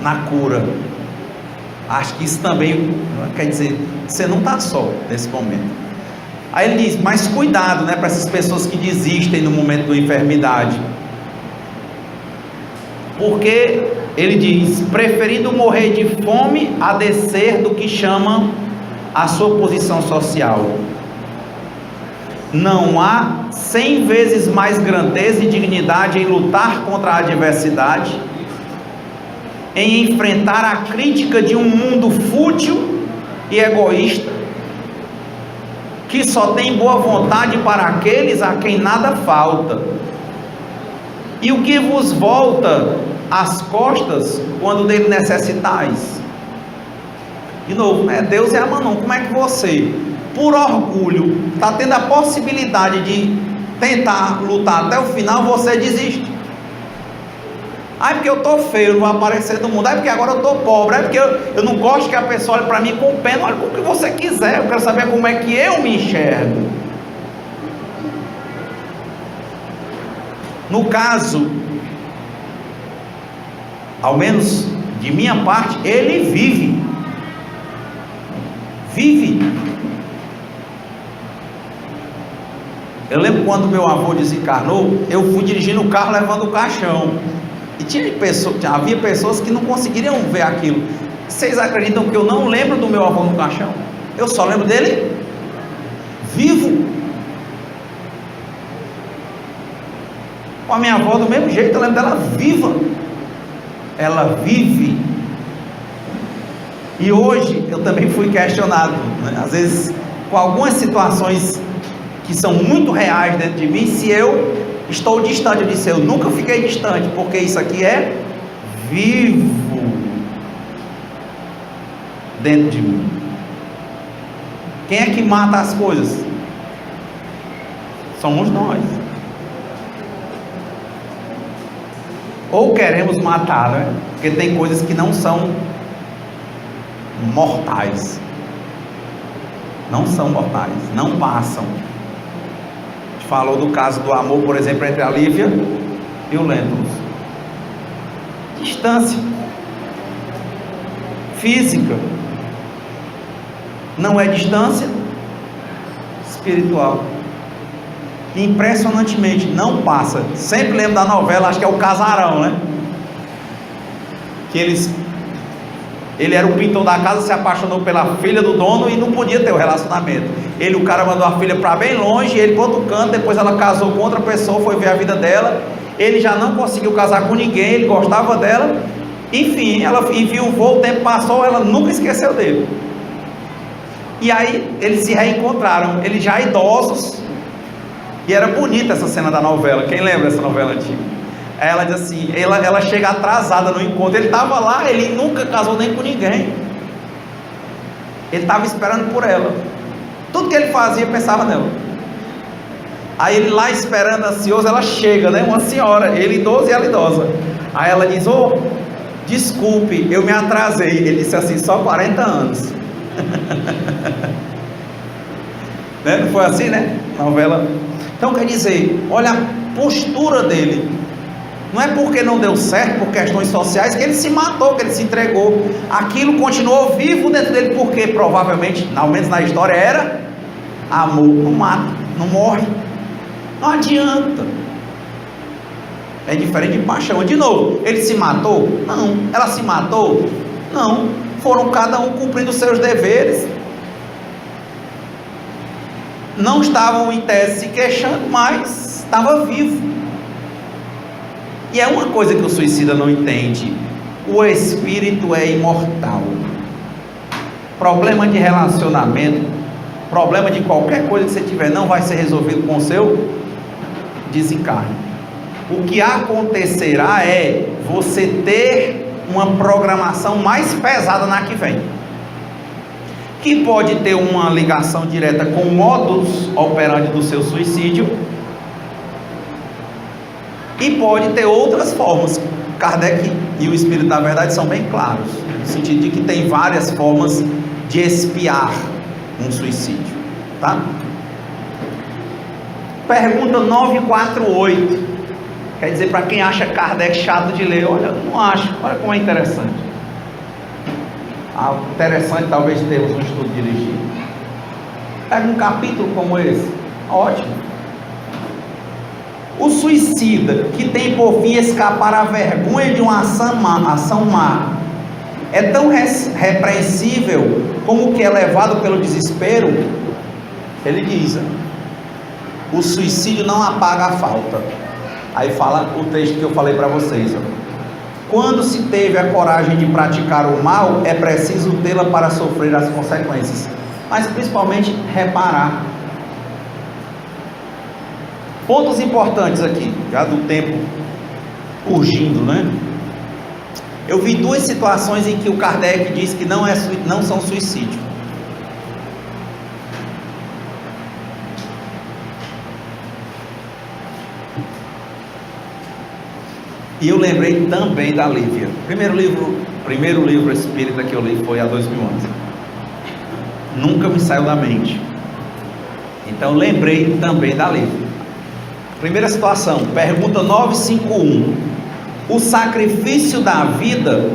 na cura. Acho que isso também quer dizer, você não está só nesse momento. Aí ele diz, mas cuidado, para essas pessoas que desistem no momento da enfermidade, porque Ele diz: preferindo morrer de fome a descer do que chamam a sua posição social. Não há 100 vezes mais grandeza e dignidade em lutar contra a adversidade, em enfrentar a crítica de um mundo fútil e egoísta, que só tem boa vontade para aqueles a quem nada falta, e o que vos volta as costas quando dele necessitais. De novo, né? Deus é a Manon. Como é que você, por orgulho, está tendo a possibilidade de tentar lutar até o final, você desiste? Ai, porque eu estou feio, não vou aparecer no mundo. Ai, porque agora eu estou pobre. Ai, porque eu não gosto que a pessoa olhe para mim com pena. Olha, o que você quiser, eu quero saber como é que eu me enxergo. No caso, ao menos de minha parte, ele vive. Eu lembro quando meu avô desencarnou, eu fui dirigindo o carro levando o caixão, e havia pessoas que não conseguiriam ver aquilo. Vocês acreditam que eu não lembro do meu avô no caixão? Eu só lembro dele vivo. Com a minha avó do mesmo jeito, eu lembro dela viva. Ela vive. E hoje eu também fui questionado, né? Às vezes com algumas situações que são muito reais dentro de mim, se eu estou distante. Eu disse: eu nunca fiquei distante, porque isso aqui é vivo dentro de mim. Quem é que mata as coisas? Somos nós. Ou queremos matar, né? Porque tem coisas que não são mortais. Não são mortais, não passam. A gente falou do caso do amor, por exemplo, entre a Lívia e o Lentulus. Distância física não é distância espiritual. Impressionantemente não passa. Sempre lembro da novela, acho que é o Casarão, né? Que ele era o pintor da casa, se apaixonou pela filha do dono e não podia ter o relacionamento. O cara mandou a filha para bem longe, ele para outro canto. Depois ela casou com outra pessoa, foi ver a vida dela. Ele já não conseguiu casar com ninguém, ele gostava dela. Enfim, ela enviou, o tempo passou, ela nunca esqueceu dele. E aí eles se reencontraram, eles já idosos. E era bonita essa cena da novela. Quem lembra dessa novela antiga? Ela diz assim, ela chega atrasada no encontro. Ele estava lá, ele nunca casou nem com ninguém. Ele estava esperando por ela. Tudo que ele fazia, pensava nela. Aí ele lá esperando, ansioso, ela chega, né? Uma senhora, ele idoso e ela idosa. Aí ela diz: ô, desculpe, eu me atrasei. Ele disse assim: só 40 anos. Né? Não foi assim, né? Novela. Então quer dizer, olha a postura dele. Não é porque não deu certo por questões sociais que ele se matou, que ele se entregou. Aquilo continuou vivo dentro dele, porque provavelmente, ao menos na história, era amor. Não mata, não morre, não adianta. É diferente de paixão. De novo, ele se matou? Não. Ela se matou? Não. Foram cada um cumprindo seus deveres. Não estavam em tese se queixando, mas estava vivo. E é uma coisa que o suicida não entende: o espírito é imortal. Problema de relacionamento, problema de qualquer coisa que você tiver, não vai ser resolvido com o seu desencarne. O que acontecerá é você ter uma programação mais pesada na que vem, que pode ter uma ligação direta com o modus operandi do seu suicídio, e pode ter outras formas. Kardec e o Espírito da Verdade são bem claros, no sentido de que tem várias formas de expiar um suicídio, tá? Pergunta 948. Quer dizer, para quem acha Kardec chato de ler, olha, não acho, olha como é interessante. Interessante talvez termos um estudo dirigido. Pega um capítulo como esse, ótimo. O suicida que tem por fim escapar à vergonha de uma ação má é tão repreensível como o que é levado pelo desespero. Ele diz: o suicídio não apaga a falta. Aí fala o texto que eu falei para vocês. Quando se teve a coragem de praticar o mal, é preciso tê-la para sofrer as consequências, mas principalmente reparar. Pontos importantes aqui, já do tempo urgindo, né? Eu vi duas situações em que o Kardec diz que não são suicídio. E eu lembrei também da Lívia. Primeiro livro espírita que eu li foi há 2000 anos. Nunca me saiu da mente. Então lembrei também da Lívia. Primeira situação, pergunta 951. O sacrifício da vida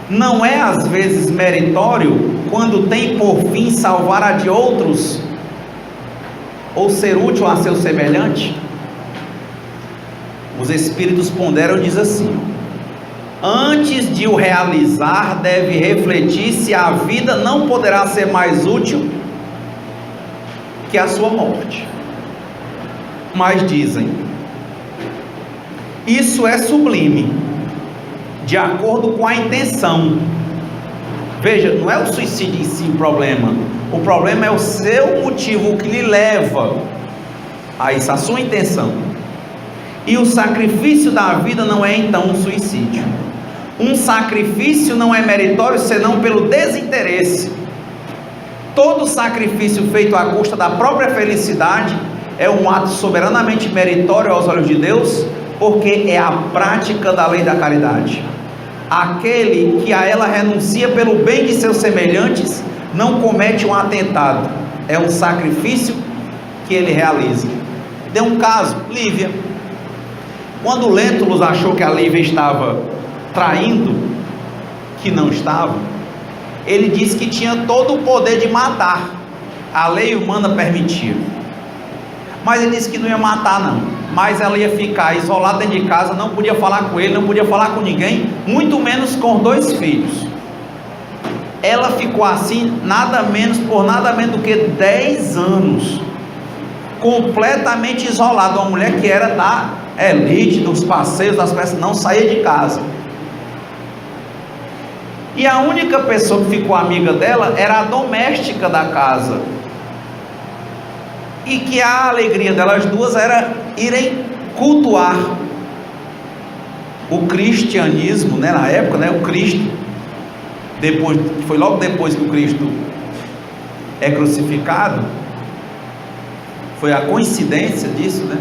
não é às vezes meritório quando tem por fim salvar a de outros ou ser útil a seu semelhante? Os espíritos ponderam e diz assim: antes de o realizar, deve refletir se a vida não poderá ser mais útil que a sua morte. Mas dizem, isso é sublime, de acordo com a intenção. Veja, não é o suicídio em si o problema é o seu motivo, o que lhe leva a isso, a sua intenção. E o sacrifício da vida não é então um suicídio. Um sacrifício não é meritório senão pelo desinteresse. Todo sacrifício feito à custa da própria felicidade é um ato soberanamente meritório aos olhos de Deus, porque é a prática da lei da caridade. Aquele que a ela renuncia pelo bem de seus semelhantes não comete um atentado, é um sacrifício que ele realiza. Deu um caso, Lívia. Quando Lentulus achou que a Lívia estava traindo, que não estava, ele disse que tinha todo o poder de matar, a lei humana permitia, mas ele disse que não ia matar não, mas ela ia ficar isolada dentro de casa, não podia falar com ele, não podia falar com ninguém, muito menos com os 2 filhos. Ela ficou assim, nada menos do que 10 anos, completamente isolada, uma mulher que era da elite, dos passeios, das festas, não saía de casa. E a única pessoa que ficou amiga dela era a doméstica da casa, e que a alegria delas duas era irem cultuar o cristianismo, né, na época, né, o Cristo, foi logo depois que o Cristo é crucificado, foi a coincidência disso, né?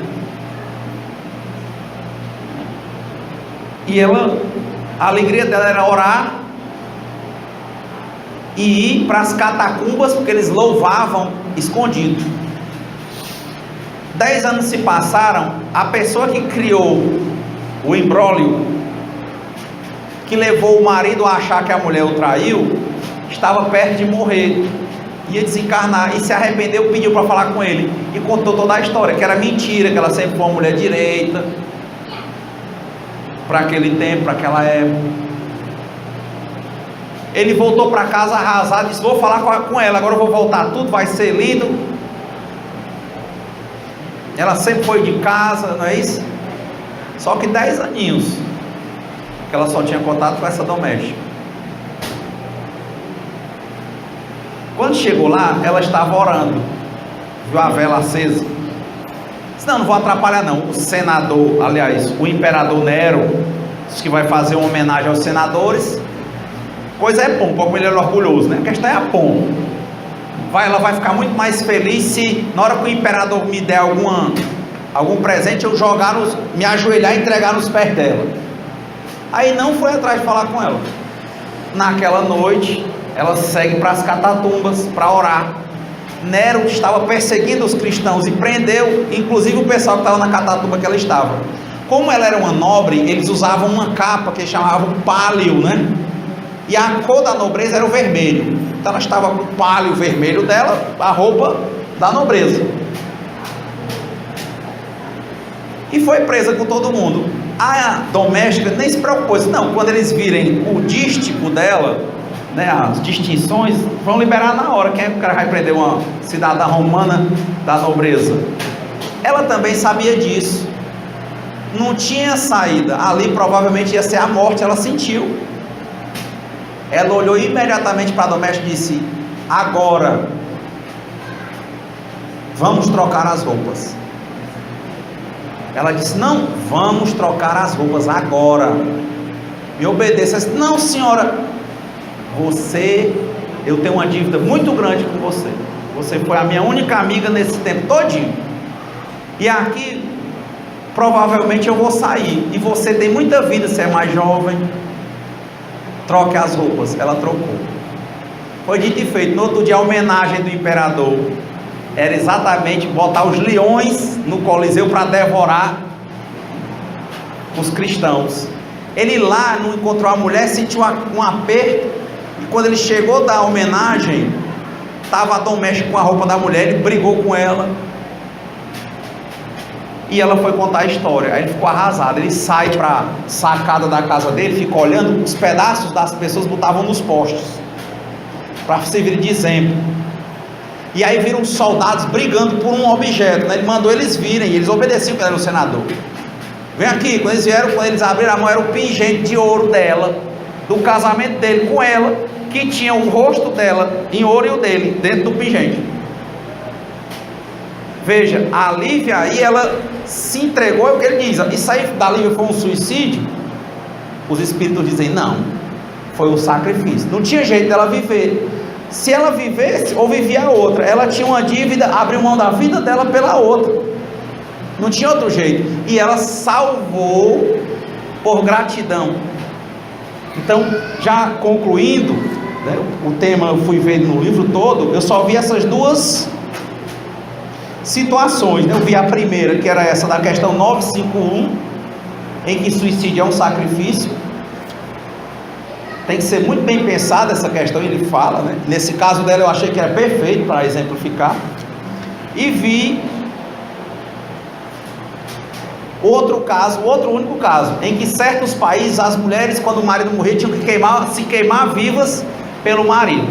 E a alegria dela era orar e ir para as catacumbas, porque eles louvavam escondido. 10 anos se passaram, a pessoa que criou o imbróglio, que levou o marido a achar que a mulher o traiu, estava perto de morrer, ia desencarnar, e se arrependeu, pediu para falar com ele, e contou toda a história, que era mentira, que ela sempre foi uma mulher direita, para aquele tempo, para aquela época. Ele voltou para casa arrasado, disse: vou falar com ela, agora eu vou voltar, tudo vai ser lindo. Ela sempre foi de casa, não é isso? Só que 10 aninhos que ela só tinha contato com essa doméstica. Quando chegou lá, ela estava orando, viu a vela acesa. Disse: não vou atrapalhar não. O senador, aliás, o imperador Nero, disse que vai fazer uma homenagem aos senadores. Coisa é pompa, como ele era orgulhoso, né? A questão é a pompa. Ela vai ficar muito mais feliz se na hora que o imperador me der algum presente, eu me ajoelhar e entregar nos pés dela. Aí não foi atrás de falar com ela. Naquela noite, ela segue para as catatumbas para orar. Nero estava perseguindo os cristãos e prendeu, inclusive o pessoal que estava na catatumba que ela estava. Como ela era uma nobre, eles usavam uma capa que chamavam pálio, né? E a cor da nobreza era o vermelho. Então ela estava com o pálio vermelho dela, a roupa da nobreza. e foi presa com todo mundo. A doméstica nem se preocupou, disse, não, quando eles virem o dístico dela, né, as distinções, vão liberar na hora. Quem é que o cara vai prender? Uma cidadã romana da nobreza? Ela também sabia disso, não tinha saída, ali provavelmente ia ser a morte. Ela sentiu, ela olhou imediatamente para a doméstica e disse, agora vamos trocar as roupas. Ela disse, não, vamos trocar as roupas agora, me obedeça. Ela disse, não senhora, eu tenho uma dívida muito grande com você, você foi a minha única amiga nesse tempo todinho, e aqui provavelmente eu vou sair, e você tem muita vida, você é mais jovem, troque as roupas. Ela trocou, foi dito e feito. No outro dia a homenagem do imperador era exatamente botar os leões no Coliseu para devorar os cristãos. Ele lá não encontrou a mulher, sentiu um aperto, e quando ele chegou da homenagem, estava a doméstica com a roupa da mulher, ele brigou com ela, e ela foi contar a história. Aí ele ficou arrasado, ele sai para a sacada da casa dele, fica olhando, os pedaços das pessoas botavam nos postes, para servir de exemplo. E aí viram os soldados brigando por um objeto, né? Ele mandou eles virem, e eles obedeciam, que era o senador. Vem aqui. Quando eles vieram, quando eles abriram a mão, era o pingente de ouro dela, do casamento dele com ela, que tinha o rosto dela em ouro e o dele dentro do pingente. Veja, a Lívia aí, ela se entregou, é o que ele diz. Isso aí da Lívia foi um suicídio? Os espíritos dizem, não, foi um sacrifício, não tinha jeito dela viver. Se ela vivesse, ou vivia a outra, ela tinha uma dívida, abriu mão da vida dela pela outra, não tinha outro jeito, e ela salvou por gratidão. Então, já concluindo, né, o tema eu fui vendo no livro todo, eu só vi essas duas situações, né? Eu vi a primeira, que era essa da questão 951, em que suicídio é um sacrifício. Tem que ser muito bem pensada essa questão, ele fala, né? Nesse caso dela eu achei que era perfeito para exemplificar. E vi outro caso, outro único caso, em que certos países as mulheres, quando o marido morria, tinham que se queimar vivas pelo marido.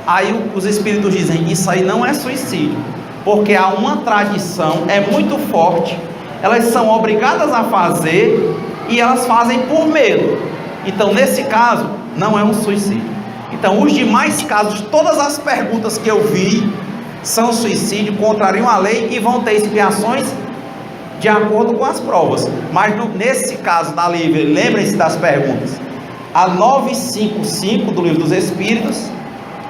Aí os espíritos dizem, isso aí não é suicídio, porque há uma tradição, é muito forte, elas são obrigadas a fazer, e elas fazem por medo. Então nesse caso não é um suicídio. Então os demais casos, todas as perguntas que eu vi são suicídio, contrariam a lei e vão ter expiações de acordo com as provas. Mas nesse caso da Lívia, lembrem-se das perguntas, a 955 do Livro dos Espíritos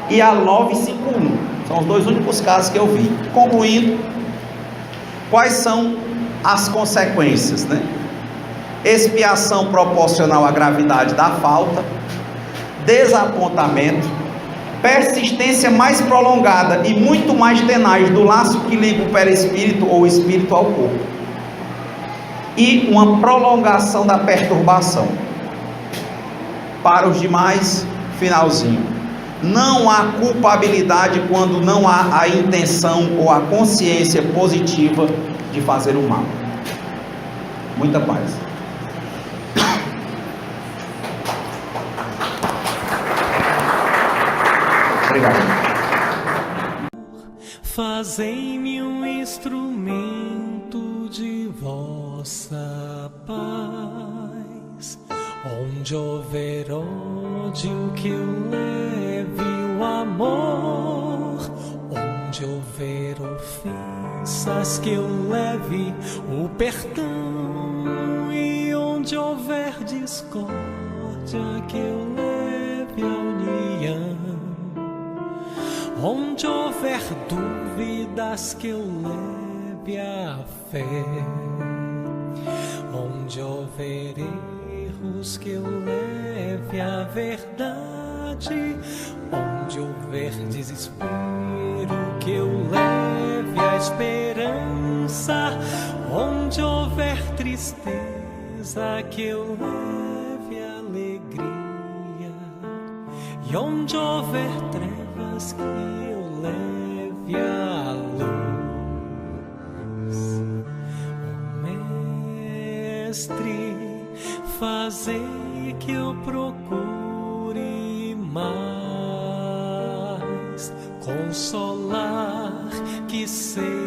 e a 951, são os dois únicos casos que eu vi. Concluindo, quais são as consequências, né? Expiação proporcional à gravidade da falta, desapontamento, persistência mais prolongada e muito mais tenaz do laço que liga o perispírito ou o espírito ao corpo, e uma prolongação da perturbação. Para os demais, finalzinho, não há culpabilidade quando não há a intenção ou a consciência positiva de fazer o mal. Muita paz. Obrigado. Fazei-me um instrumento de vossa paz. Onde houver ódio, que eu leve o amor. Onde houver ofensas, que eu leve o perdão. E onde houver discórdia, que eu leve a união. Onde houver dúvidas, que eu leve a fé. Onde houver erros, que eu leve a verdade. Onde houver desespero, que eu leve a esperança. Onde houver tristeza, que eu leve a alegria. E onde houver trevas, que eu leve a luz. Amém. sei que eu procure mais consolar, que sei